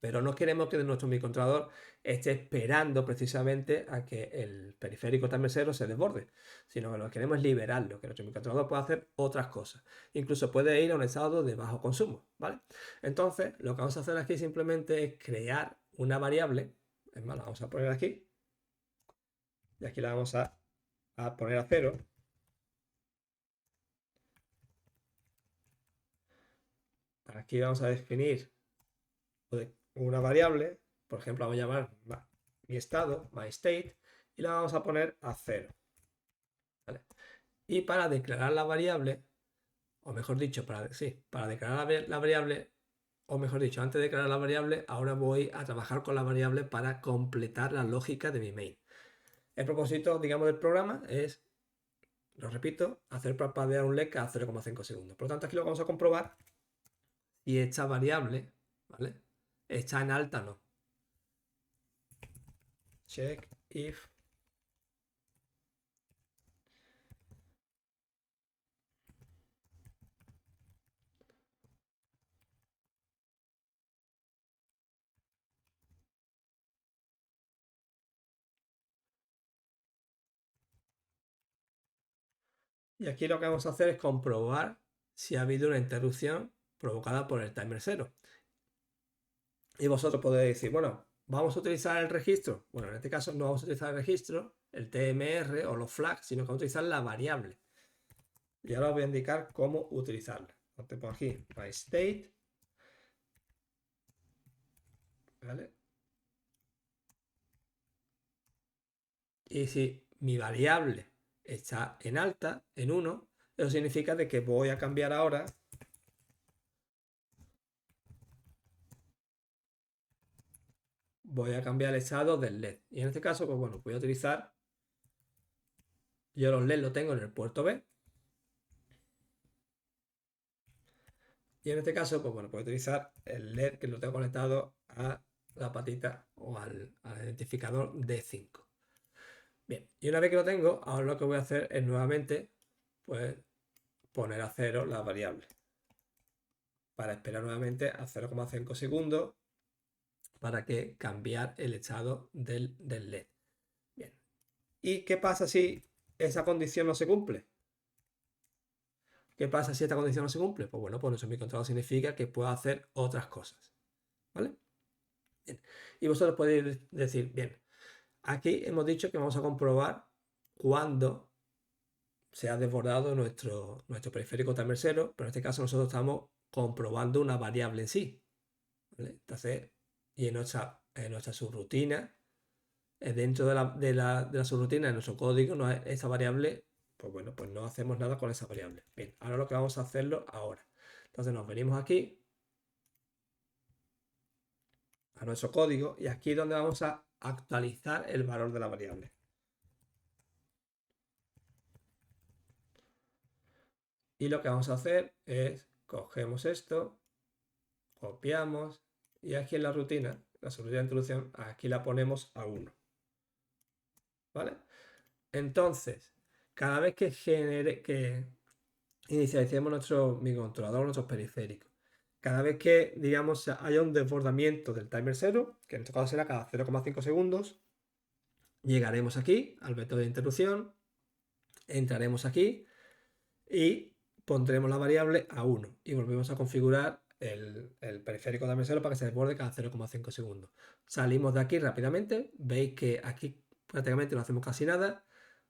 Pero no queremos que nuestro microcontrolador esté esperando precisamente a que el periférico timer 0 se desborde, sino que lo que queremos es liberarlo, que nuestro microcontrolador pueda hacer otras cosas. Incluso puede ir a un estado de bajo consumo, ¿vale? Entonces, lo que vamos a hacer aquí simplemente es crear una variable, es más, la vamos a poner aquí, y aquí la vamos a poner a 0. Aquí vamos a definir una variable, por ejemplo, vamos a llamar mi estado, my state, y la vamos a poner a 0. ¿Vale? Y para declarar la variable, o mejor dicho, para declarar la variable, o mejor dicho, antes de declarar la variable, ahora voy a trabajar con la variable para completar la lógica de mi main. El propósito, digamos, del programa es, lo repito, hacer parpadear un LED cada 0,5 segundos. Por lo tanto, aquí lo vamos a comprobar si esta variable, ¿vale?, está en alta o no. Check if y aquí lo que vamos a hacer es comprobar si ha habido una interrupción provocada por el timer 0. Y vosotros podéis decir, bueno, ¿vamos a utilizar el registro? Bueno, en este caso no vamos a utilizar el registro, el TMR o los flags, sino que vamos a utilizar la variable. Y ahora os voy a indicar cómo utilizarla. Entonces pongo aquí my state, ¿vale? Y si mi variable está en alta, en 1, eso significa de que voy a cambiar ahora el estado del LED. Y en este caso, pues bueno, voy a utilizar, yo los LED lo tengo en el puerto B. Y en este caso, pues bueno, puedo utilizar el LED que lo tengo conectado a la patita o al identificador D5. Bien, y una vez que lo tengo, ahora lo que voy a hacer es nuevamente, pues, poner a 0 la variable. Para esperar nuevamente a 0,5 segundos para que cambiar el estado del LED. Bien. ¿Y qué pasa si esa condición no se cumple? ¿Qué pasa si esta condición no se cumple? Pues bueno, pues nuestro microcontrolador significa que puedo hacer otras cosas. ¿Vale? Bien. Y vosotros podéis decir, bien, aquí hemos dicho que vamos a comprobar cuándo se ha desbordado nuestro periférico timer 0, pero en este caso nosotros estamos comprobando una variable en sí. ¿Vale? Entonces, y en nuestra subrutina, dentro de la subrutina de nuestro código, esa variable, pues bueno, pues no hacemos nada con esa variable. Bien, ahora lo que vamos a hacerlo ahora. Entonces nos venimos aquí a nuestro código y aquí es donde vamos a actualizar el valor de la variable. Y lo que vamos a hacer es, cogemos esto, copiamos y aquí en la rutina, la subrutina de introducción, aquí la ponemos a 1. ¿Vale? Entonces, cada vez que inicialicemos nuestro microcontrolador, nuestros periféricos, cada vez que, digamos, haya un desbordamiento del timer 0, que en este caso será cada 0,5 segundos, llegaremos aquí al método de interrupción, entraremos aquí y pondremos la variable a 1 y volvemos a configurar el periférico timer 0 para que se desborde cada 0,5 segundos. Salimos de aquí rápidamente, veis que aquí prácticamente no hacemos casi nada.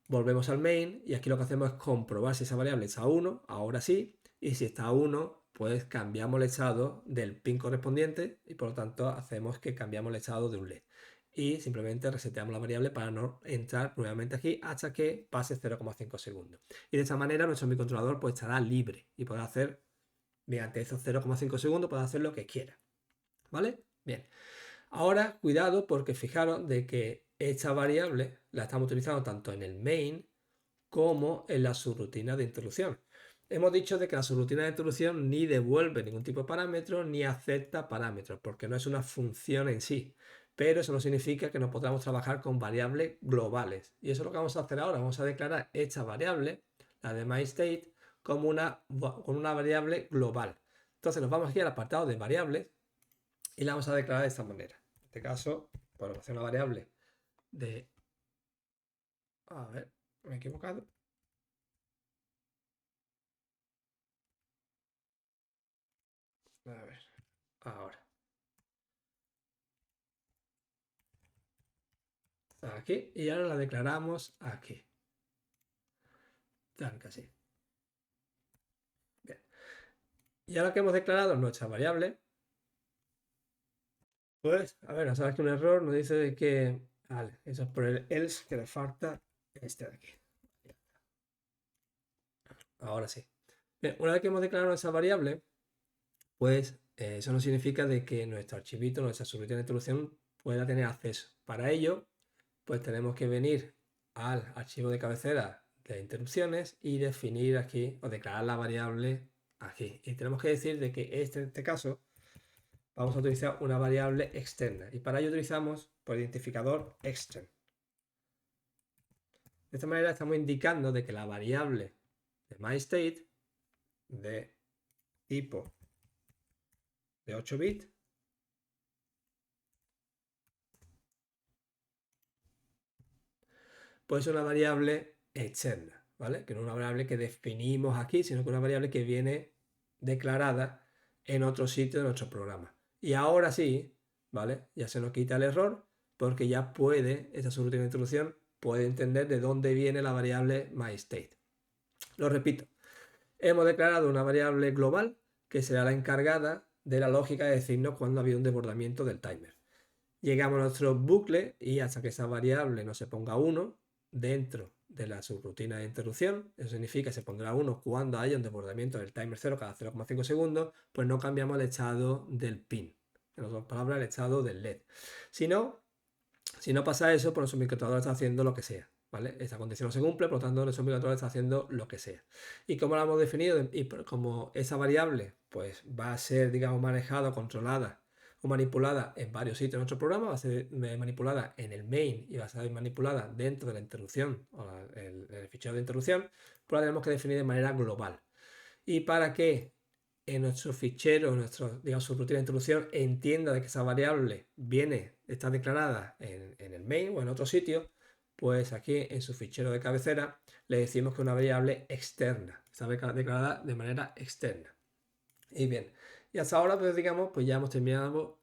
Volvemos al main y aquí lo que hacemos es comprobar si esa variable está a 1, ahora sí, y si está a 1, pues cambiamos el estado del pin correspondiente y por lo tanto hacemos que cambiamos el estado de un LED. Y simplemente reseteamos la variable para no entrar nuevamente aquí hasta que pase 0,5 segundos. Y de esta manera nuestro microcontrolador pues estará libre y podrá hacer, mediante esos 0,5 segundos, podrá hacer lo que quiera. ¿Vale? Bien. Ahora, cuidado porque fijaros de que esta variable la estamos utilizando tanto en el main como en la subrutina de introducción. Hemos dicho de que la subrutina de introducción ni devuelve ningún tipo de parámetro ni acepta parámetros porque no es una función en sí. Pero eso no significa que no podamos trabajar con variables globales. Y eso es lo que vamos a hacer ahora. Vamos a declarar esta variable, la de myState, como una variable global. Entonces nos vamos aquí al apartado de variables y la vamos a declarar de esta manera. En este caso, podemos hacer una variable de... A ver, me he equivocado. A ver, ahora. Aquí, y ahora la declaramos aquí. Tan casi. Bien. Y ahora que hemos declarado nuestra variable, pues, a ver, nos sale aquí un error, nos dice de que... Vale, eso es por el else que le falta este de aquí. Ahora sí. Bien, una vez que hemos declarado esa variable, pues eso no significa de que nuestro archivito, nuestra subrutina de introducción pueda tener acceso. Para ello, pues tenemos que venir al archivo de cabecera de interrupciones y definir aquí o declarar la variable aquí. Y tenemos que decir de que en este caso vamos a utilizar una variable externa y para ello utilizamos por identificador extern. De esta manera estamos indicando de que la variable de myState de tipo de 8 bits pues es una variable externa, ¿vale? Que no es una variable que definimos aquí, sino que es una variable que viene declarada en otro sitio de nuestro programa. Y ahora sí, ¿vale? Ya se nos quita el error porque ya puede, esta subrutina de introducción puede entender de dónde viene la variable myState. Lo repito, hemos declarado una variable global que será la encargada de la lógica de decirnos cuándo ha habido un desbordamiento del timer. Llegamos a nuestro bucle y hasta que esa variable no se ponga 1 dentro de la subrutina de interrupción, eso significa que se pondrá 1 cuando haya un desbordamiento del timer 0 cada 0,5 segundos, pues no cambiamos el estado del pin, en otras palabras, el estado del LED. Si no pasa eso, pues nuestro microcontrolador está haciendo lo que sea. ¿Vale? Esta condición no se cumple, por lo tanto nuestro microcontrolador está haciendo lo que sea. Y como lo hemos definido y como esa variable pues va a ser, digamos, manejada, controlada o manipulada en varios sitios de nuestro programa, va a ser manipulada en el main y va a ser manipulada dentro de la interrupción o el fichero de interrupción, pues la tenemos que definir de manera global. Y para que en nuestro fichero, nuestro, digamos, subrutina de introducción entienda de que esa variable está declarada en el main o en otro sitio, pues aquí en su fichero de cabecera le decimos que es una variable externa, está declarada de manera externa. Y bien, y hasta ahora, pues digamos, pues ya hemos terminado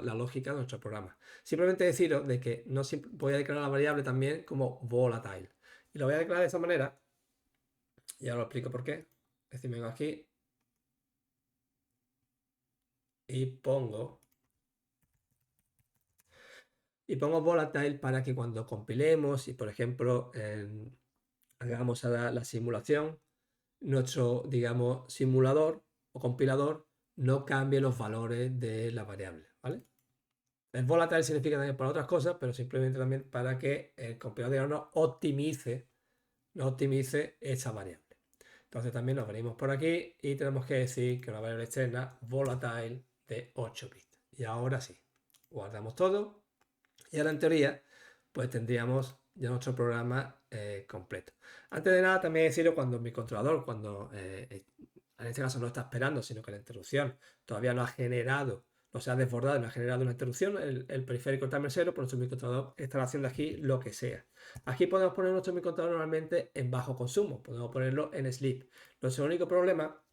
la lógica de nuestro programa. Simplemente deciros de que no voy a declarar la variable también como volatile. Y lo voy a declarar de esta manera, y ahora lo explico por qué. Es decir, vengo aquí y pongo volatile para que cuando compilemos y por ejemplo hagamos la simulación, nuestro, digamos, simulador o compilador no cambie los valores de la variable, ¿vale? El volatile significa también para otras cosas, pero simplemente también para que el compilador no optimice esa variable. Entonces también nos venimos por aquí y tenemos que decir que una variable externa volatile de 8 bits. Y ahora sí, guardamos todo y ahora en teoría pues tendríamos ya nuestro programa completo. Antes de nada también deciros cuando mi controlador, en este caso no está esperando, sino que la interrupción todavía no ha generado, no se ha desbordado, no ha generado una interrupción, el periférico timer 0, por nuestro microcontrolador estará haciendo aquí lo que sea. Aquí podemos poner nuestro microcontrolador normalmente en bajo consumo, podemos ponerlo en sleep. Nuestro único problema,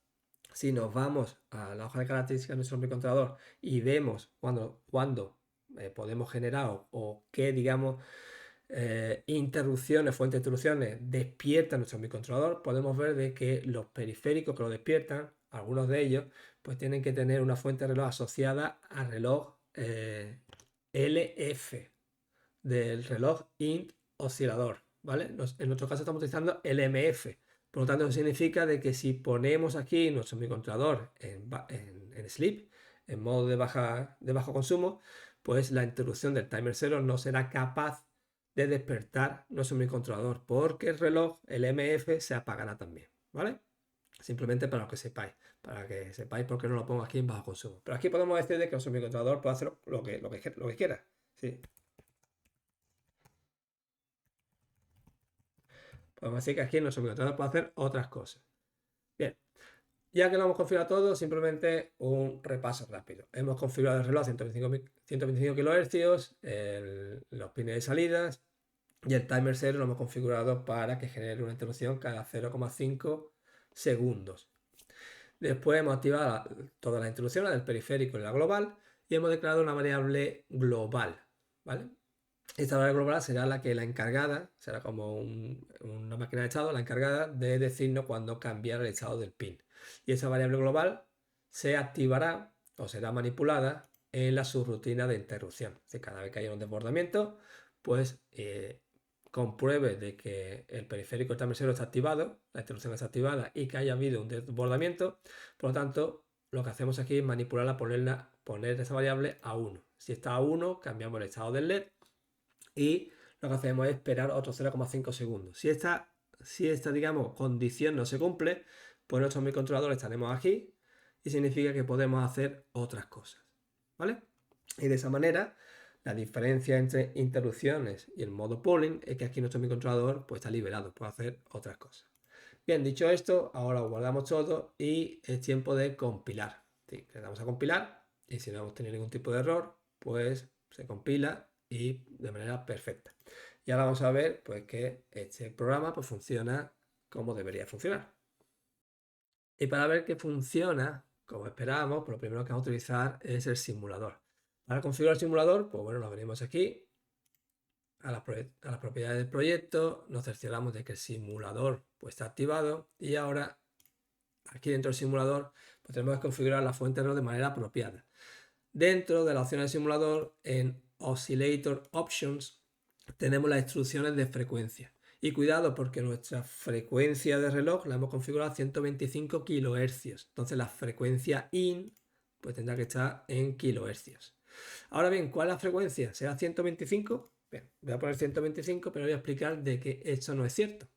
si nos vamos a la hoja de características de nuestro microcontrolador y vemos cuando podemos generar o qué, digamos, interrupciones, fuentes de interrupciones despiertan nuestro microcontrolador, podemos ver de que los periféricos que lo despiertan, algunos de ellos, pues tienen que tener una fuente de reloj asociada al reloj LF del reloj int oscilador, ¿vale? En nuestro caso estamos utilizando el MF. Por lo tanto, eso significa de que si ponemos aquí nuestro microcontrolador en sleep, en modo de bajo consumo, pues la interrupción del timer 0 no será capaz de despertar nuestro microcontrolador porque el reloj, el MF, se apagará también, ¿vale? Simplemente para que sepáis por qué no lo pongo aquí en bajo consumo. Pero aquí podemos decir de que nuestro microcontrolador puede hacer lo que quiera. ¿Sí? Podemos decir que aquí nuestro microcontrolador puede hacer otras cosas. Bien, Ya que lo hemos configurado todo, simplemente un repaso rápido. Hemos configurado el reloj a 125 kHz, los pines de salidas y el timer 0 lo hemos configurado para que genere una interrupción cada 0,5 segundos. Después hemos activado todas las instrucciones del periférico y la global y hemos declarado una variable global, ¿vale? Esta variable global será la que la encargada, será como una máquina de estado, la encargada de decirnos cuándo cambiar el estado del pin. Y esa variable global se activará o será manipulada en la subrutina de interrupción. Es decir, cada vez que haya un desbordamiento, pues compruebe de que el periférico transmisor está activado, la interrupción está activada y que haya habido un desbordamiento. Por lo tanto, lo que hacemos aquí es manipularla, poner esa variable a 1. Si está a 1, cambiamos el estado del LED y lo que hacemos es esperar otros 0,5 segundos. Si esta, digamos, condición no se cumple, pues nuestros microcontroladores estaremos aquí y significa que podemos hacer otras cosas, ¿vale? Y de esa manera, la diferencia entre interrupciones y el modo polling es que aquí nuestro microcontrolador pues, está liberado, puede hacer otras cosas. Bien, dicho esto, ahora guardamos todo y es tiempo de compilar. Sí, le damos a compilar y si no hemos tenido ningún tipo de error, pues se compila y de manera perfecta. Y ahora vamos a ver pues, que este programa pues, funciona como debería funcionar. Y para ver que funciona como esperábamos, pues lo primero que vamos a utilizar es el simulador. Para configurar el simulador, pues bueno, nos venimos aquí a las propiedades del proyecto, nos cercioramos de que el simulador pues, está activado y ahora aquí dentro del simulador pues, tenemos que configurar la fuente de error de manera apropiada. Dentro de la opción del simulador, en Oscillator Options, tenemos las instrucciones de frecuencia. Y cuidado porque nuestra frecuencia de reloj la hemos configurado a 125 kHz. Entonces la frecuencia IN pues tendrá que estar en kHz. Ahora bien, ¿cuál es la frecuencia? ¿Será 125? Bien, voy a poner 125, pero voy a explicar de que esto no es cierto.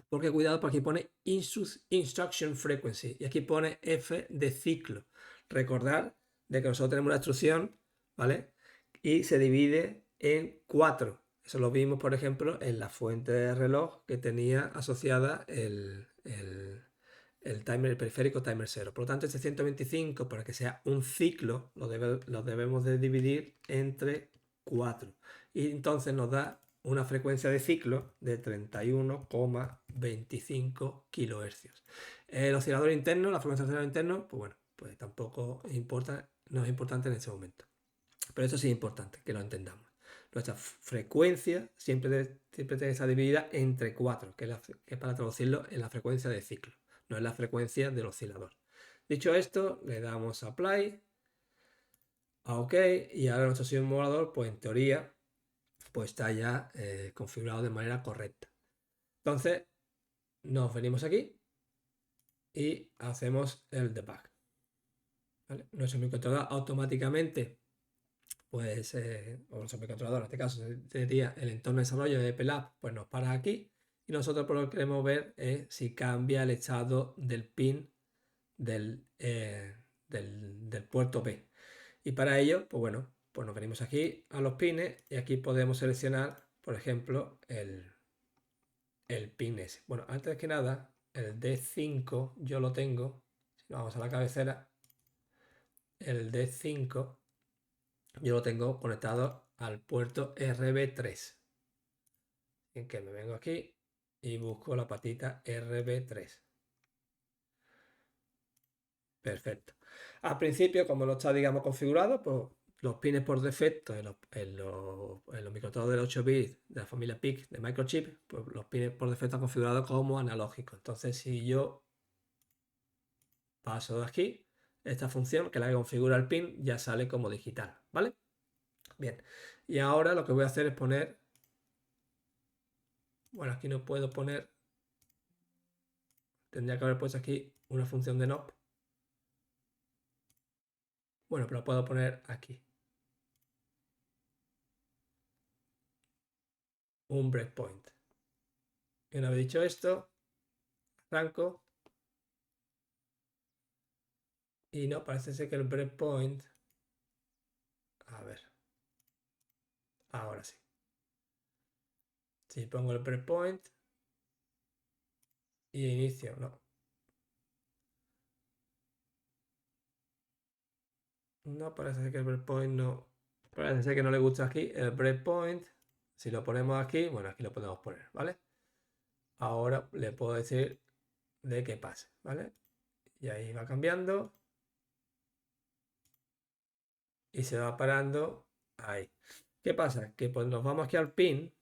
Porque cuidado, porque aquí pone Instruction Frequency y aquí pone F de ciclo. Recordar de que nosotros tenemos una instrucción, ¿vale? Y se divide en 4. Eso lo vimos, por ejemplo, en la fuente de reloj que tenía asociada el timer, el periférico timer 0. Por lo tanto, este 125, para que sea un ciclo, lo debemos de dividir entre 4. Y entonces nos da una frecuencia de ciclo de 31,25 kHz. El oscilador interno, la frecuencia del oscilador interno, pues bueno, pues tampoco importa, no es importante en este momento. Pero eso sí es importante, que lo entendamos. Nuestra frecuencia siempre tiene que estar dividida entre 4, que es para traducirlo en la frecuencia de ciclo, no es la frecuencia del oscilador. Dicho esto, le damos a Apply, a OK, y ahora nuestro simulador, pues en teoría, pues está ya configurado de manera correcta. Entonces, nos venimos aquí y hacemos el debug. ¿Vale? Nuestro microcontrolador automáticamente, pues, o nuestro microcontrolador, en este caso sería el entorno de desarrollo de PLAB, pues nos para aquí y nosotros por lo que queremos ver es si cambia el estado del pin del puerto P. Y para ello, pues bueno, pues nos venimos aquí a los pines y aquí podemos seleccionar, por ejemplo, el pin S. Bueno, antes que nada, el D5 yo lo tengo, si nos vamos a la cabecera, el D5 yo lo tengo conectado al puerto RB3. En que me vengo aquí y busco la patita RB3. Perfecto. Al principio, como no está, digamos, configurado, pues los pines por defecto en los microcontroladores de 8 bits de la familia PIC de Microchip, pues los pines por defecto están configurados como analógicos. Entonces, si yo paso de aquí, esta función que la que configura el pin ya sale como digital, ¿vale? Bien, y ahora lo que voy a hacer es poner, bueno, aquí no puedo poner, tendría que haber puesto aquí una función de NOP. Bueno, pero lo puedo poner aquí. Un breakpoint. Y una vez dicho esto, arranco. Y no, parece ser que el breakpoint. A ver. Ahora sí. Si pongo el breakpoint y inicio, no. No, parece ser que el breakpoint no. Parece ser que no le gusta aquí el breakpoint. Si lo ponemos aquí, bueno, aquí lo podemos poner, ¿vale? Ahora le puedo decir de que pase, ¿vale? Y ahí va cambiando. Y se va parando ahí. ¿Qué pasa? Que pues nos vamos aquí al pin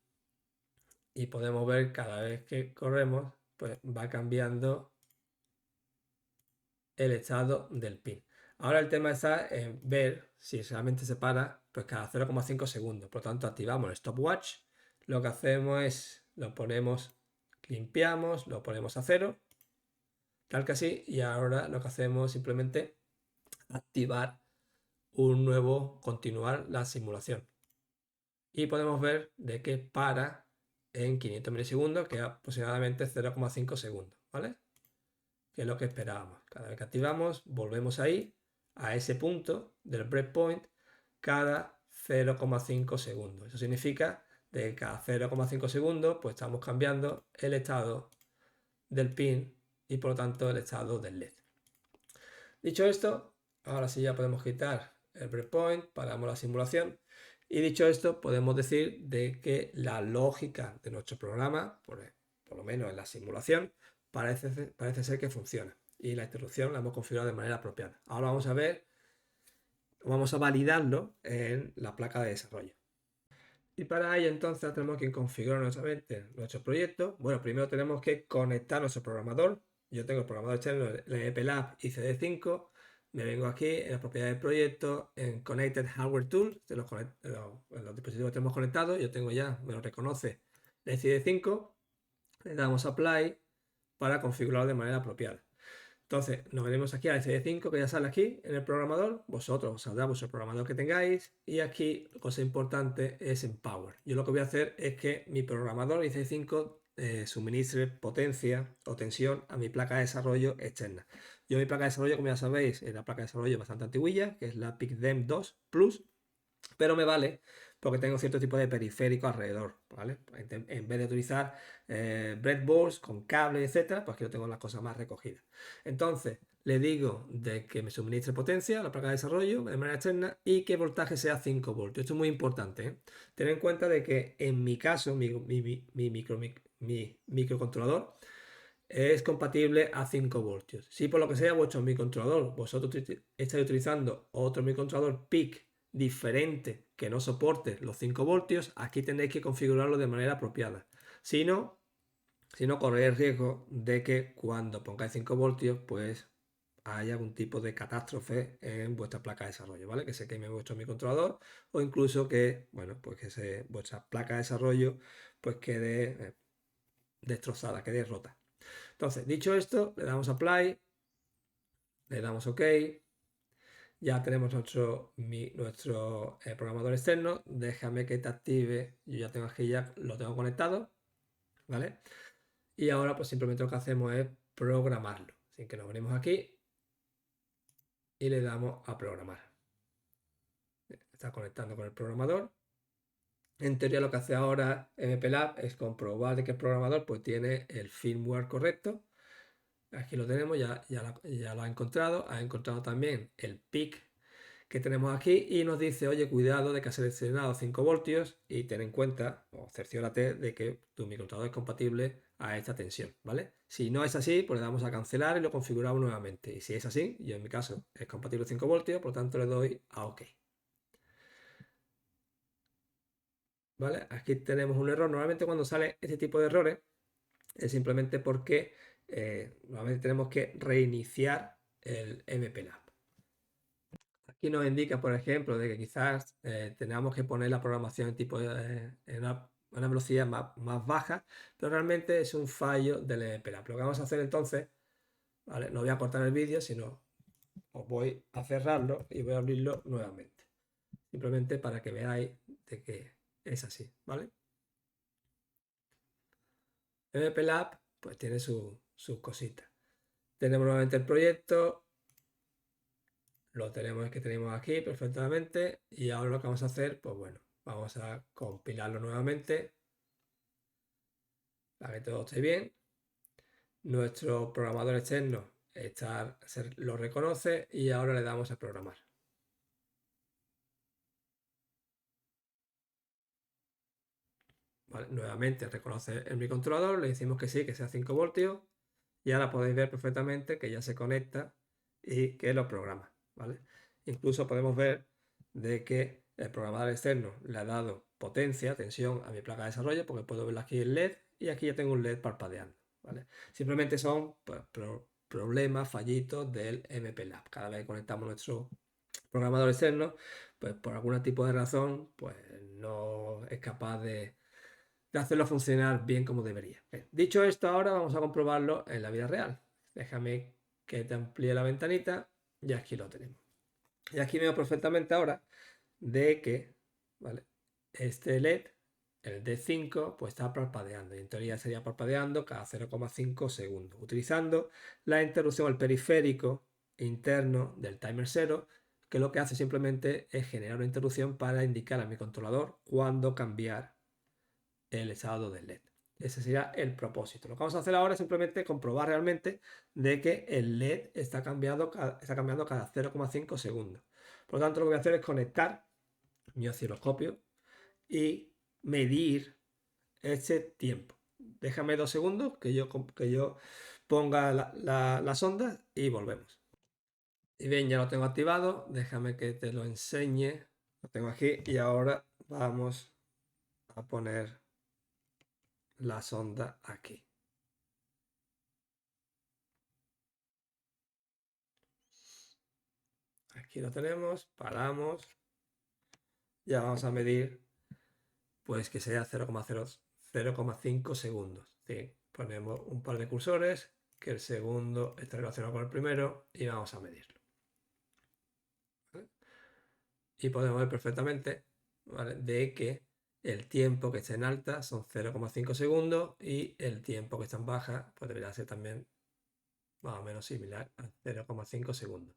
y podemos ver cada vez que corremos, pues va cambiando el estado del pin. Ahora el tema está en ver si realmente se para pues cada 0,5 segundos. Por lo tanto, activamos el stopwatch. Lo que hacemos es lo ponemos, limpiamos, lo ponemos a 0, tal que así. Y ahora lo que hacemos es simplemente activar un nuevo, continuar la simulación. Y podemos ver de que para en 500 milisegundos, que es aproximadamente 0,5 segundos, ¿vale? Que es lo que esperábamos. Cada vez que activamos, volvemos ahí, a ese punto del breakpoint, cada 0,5 segundos. Eso significa de cada 0,5 segundos, pues estamos cambiando el estado del pin y por lo tanto el estado del LED. Dicho esto, ahora sí ya podemos quitar el breakpoint, paramos la simulación. Y dicho esto, podemos decir de que la lógica de nuestro programa, por lo menos en la simulación, parece ser que funciona. Y la interrupción la hemos configurado de manera apropiada. Ahora vamos a ver, vamos a validarlo en la placa de desarrollo. Y para ello entonces tenemos que configurar nuevamente nuestro proyecto. Bueno, primero tenemos que conectar nuestro programador. Yo tengo el programador externo, el EPLab y CD5. Me vengo aquí en la propiedad del proyecto, en Connected Hardware Tools, de los dispositivos que tenemos conectados. Yo tengo ya, me lo reconoce el CD5. Le damos Apply para configurarlo de manera apropiada. Entonces, nos venimos aquí al CD5 que ya sale aquí en el programador. Vosotros os saldrá vuestro programador que tengáis. Y aquí, cosa importante, es en Power. Yo lo que voy a hacer es que mi programador IC5 suministre potencia o tensión a mi placa de desarrollo externa. Yo mi placa de desarrollo, como ya sabéis, es una placa de desarrollo bastante antiguilla, que es la PICDEM 2 Plus. Pero me vale porque tengo cierto tipo de periférico alrededor, ¿vale? En vez de utilizar breadboards con cable, etcétera, pues aquí lo tengo las cosas más recogidas. Entonces, le digo de que me suministre potencia a la placa de desarrollo de manera externa y que el voltaje sea 5 voltios. Esto es muy importante, ¿eh? Ten en cuenta de que en mi caso, mi microcontrolador es compatible a 5 voltios. Si por lo que sea vuestro microcontrolador, vosotros estáis utilizando otro microcontrolador PIC diferente que no soporte los 5 voltios, aquí tendréis que configurarlo de manera apropiada. Si no, corréis el riesgo de que cuando pongáis 5 voltios, pues haya algún tipo de catástrofe en vuestra placa de desarrollo, ¿vale? Que se queme vuestro microcontrolador o incluso que, bueno, pues que vuestra placa de desarrollo pues quede destrozada, quede rota. Entonces, dicho esto, le damos Apply, le damos OK. Ya tenemos nuestro programador externo. Déjame que te active. Yo ya tengo aquí, ya lo tengo conectado. ¿Vale? Y ahora pues simplemente lo que hacemos es programarlo. Así que nos venimos aquí y le damos a programar. Está conectando con el programador. En teoría lo que hace ahora MPLAB es comprobar de que el programador pues tiene el firmware correcto. Aquí lo tenemos, ya lo ha encontrado. Ha encontrado también el PIC que tenemos aquí y nos dice, oye, cuidado de que has seleccionado 5 voltios y ten en cuenta o cerciórate de que tu microcontrolador es compatible a esta tensión, ¿vale? Si no es así, pues le damos a cancelar y lo configuramos nuevamente. Y si es así, yo en mi caso es compatible 5 voltios, por lo tanto le doy a OK. ¿Vale? Aquí tenemos un error. Normalmente cuando sale este tipo de errores es simplemente porque normalmente tenemos que reiniciar el MPLAB. Aquí nos indica, por ejemplo, de que quizás tengamos que poner la programación en una velocidad más baja, pero realmente es un fallo del MPLAB. Lo que vamos a hacer entonces, ¿vale? No voy a cortar el vídeo, sino os voy a cerrarlo y voy a abrirlo nuevamente. Simplemente para que veáis de que es así, ¿vale? MPLAB pues tiene sus cositas. Tenemos nuevamente el proyecto, lo tenemos que tenemos aquí perfectamente y ahora lo que vamos a hacer, pues bueno, vamos a compilarlo nuevamente para que todo esté bien. Nuestro programador externo lo reconoce y ahora le damos a programar. ¿vale? Nuevamente reconoce el microcontrolador, le decimos que sí, que sea 5 voltios y ahora podéis ver perfectamente que ya se conecta y que lo programa, ¿vale? Incluso podemos ver de que el programador externo le ha dado potencia, tensión a mi placa de desarrollo, porque puedo ver aquí el LED y aquí ya tengo un LED parpadeando, ¿vale? Simplemente son pues, problemas, fallitos del MPLAB. Cada vez que conectamos nuestro programador externo, pues por algún tipo de razón, pues no es capaz de hacerlo funcionar bien como debería. Bien, dicho esto, ahora vamos a comprobarlo en la vida real. Déjame que te amplíe la ventanita y aquí lo tenemos. Y aquí veo perfectamente ahora de que, ¿vale? Este LED, el D5, pues está parpadeando. Y en teoría sería parpadeando cada 0,5 segundos, utilizando la interrupción, el periférico interno del timer 0, que lo que hace simplemente es generar una interrupción para indicar a mi controlador cuándo cambiar el estado del LED. Ese sería el propósito. Lo que vamos a hacer ahora es simplemente comprobar realmente de que el LED está cambiando cada 0,5 segundos. Por lo tanto, lo que voy a hacer es conectar mi osciloscopio y medir ese tiempo. Déjame 2 segundos que yo ponga las ondas y volvemos. Y bien, ya lo tengo activado. Déjame que te lo enseñe. Lo tengo aquí y ahora vamos a poner la sonda aquí. Aquí lo tenemos, paramos. Ya vamos a medir, pues que sea 0,5 segundos. ¿Sí? Ponemos un par de cursores, que el segundo está relacionado con el primero y vamos a medirlo. ¿Vale? Y podemos ver perfectamente, ¿vale?, de que el tiempo que está en alta son 0,5 segundos y el tiempo que está en baja pues debería ser también más o menos similar a 0,5 segundos.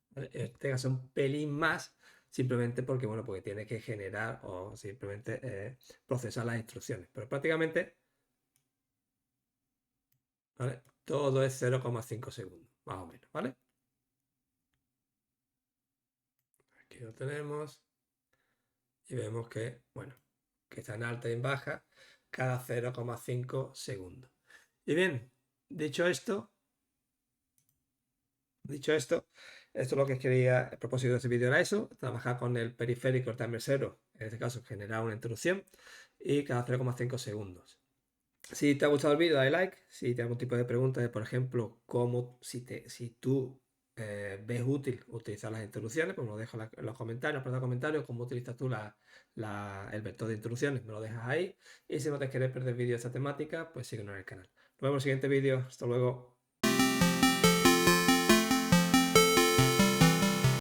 ¿Vale? En este caso un pelín más, simplemente porque, bueno, porque tiene que generar o simplemente procesar las instrucciones. Pero prácticamente, ¿vale?, todo es 0,5 segundos, más o menos, ¿vale? Aquí lo tenemos y vemos que, bueno, que está en alta y en baja cada 0,5 segundos. Y bien, dicho esto, esto es lo que quería, el propósito de este vídeo era eso, trabajar con el periférico, el timer 0, en este caso generar una interrupción y cada 0,5 segundos. Si te ha gustado el vídeo, dale like. Si tienes algún tipo de pregunta de, por ejemplo, si tú ves útil utilizar las interrupciones, pues me lo dejas en los comentarios, en los comentarios, cómo utilizas tú el vector de interrupciones, me lo dejas ahí. Y si no te quieres perder vídeos de esta temática, pues síguenos en el canal. Nos vemos en el siguiente vídeo. Hasta luego.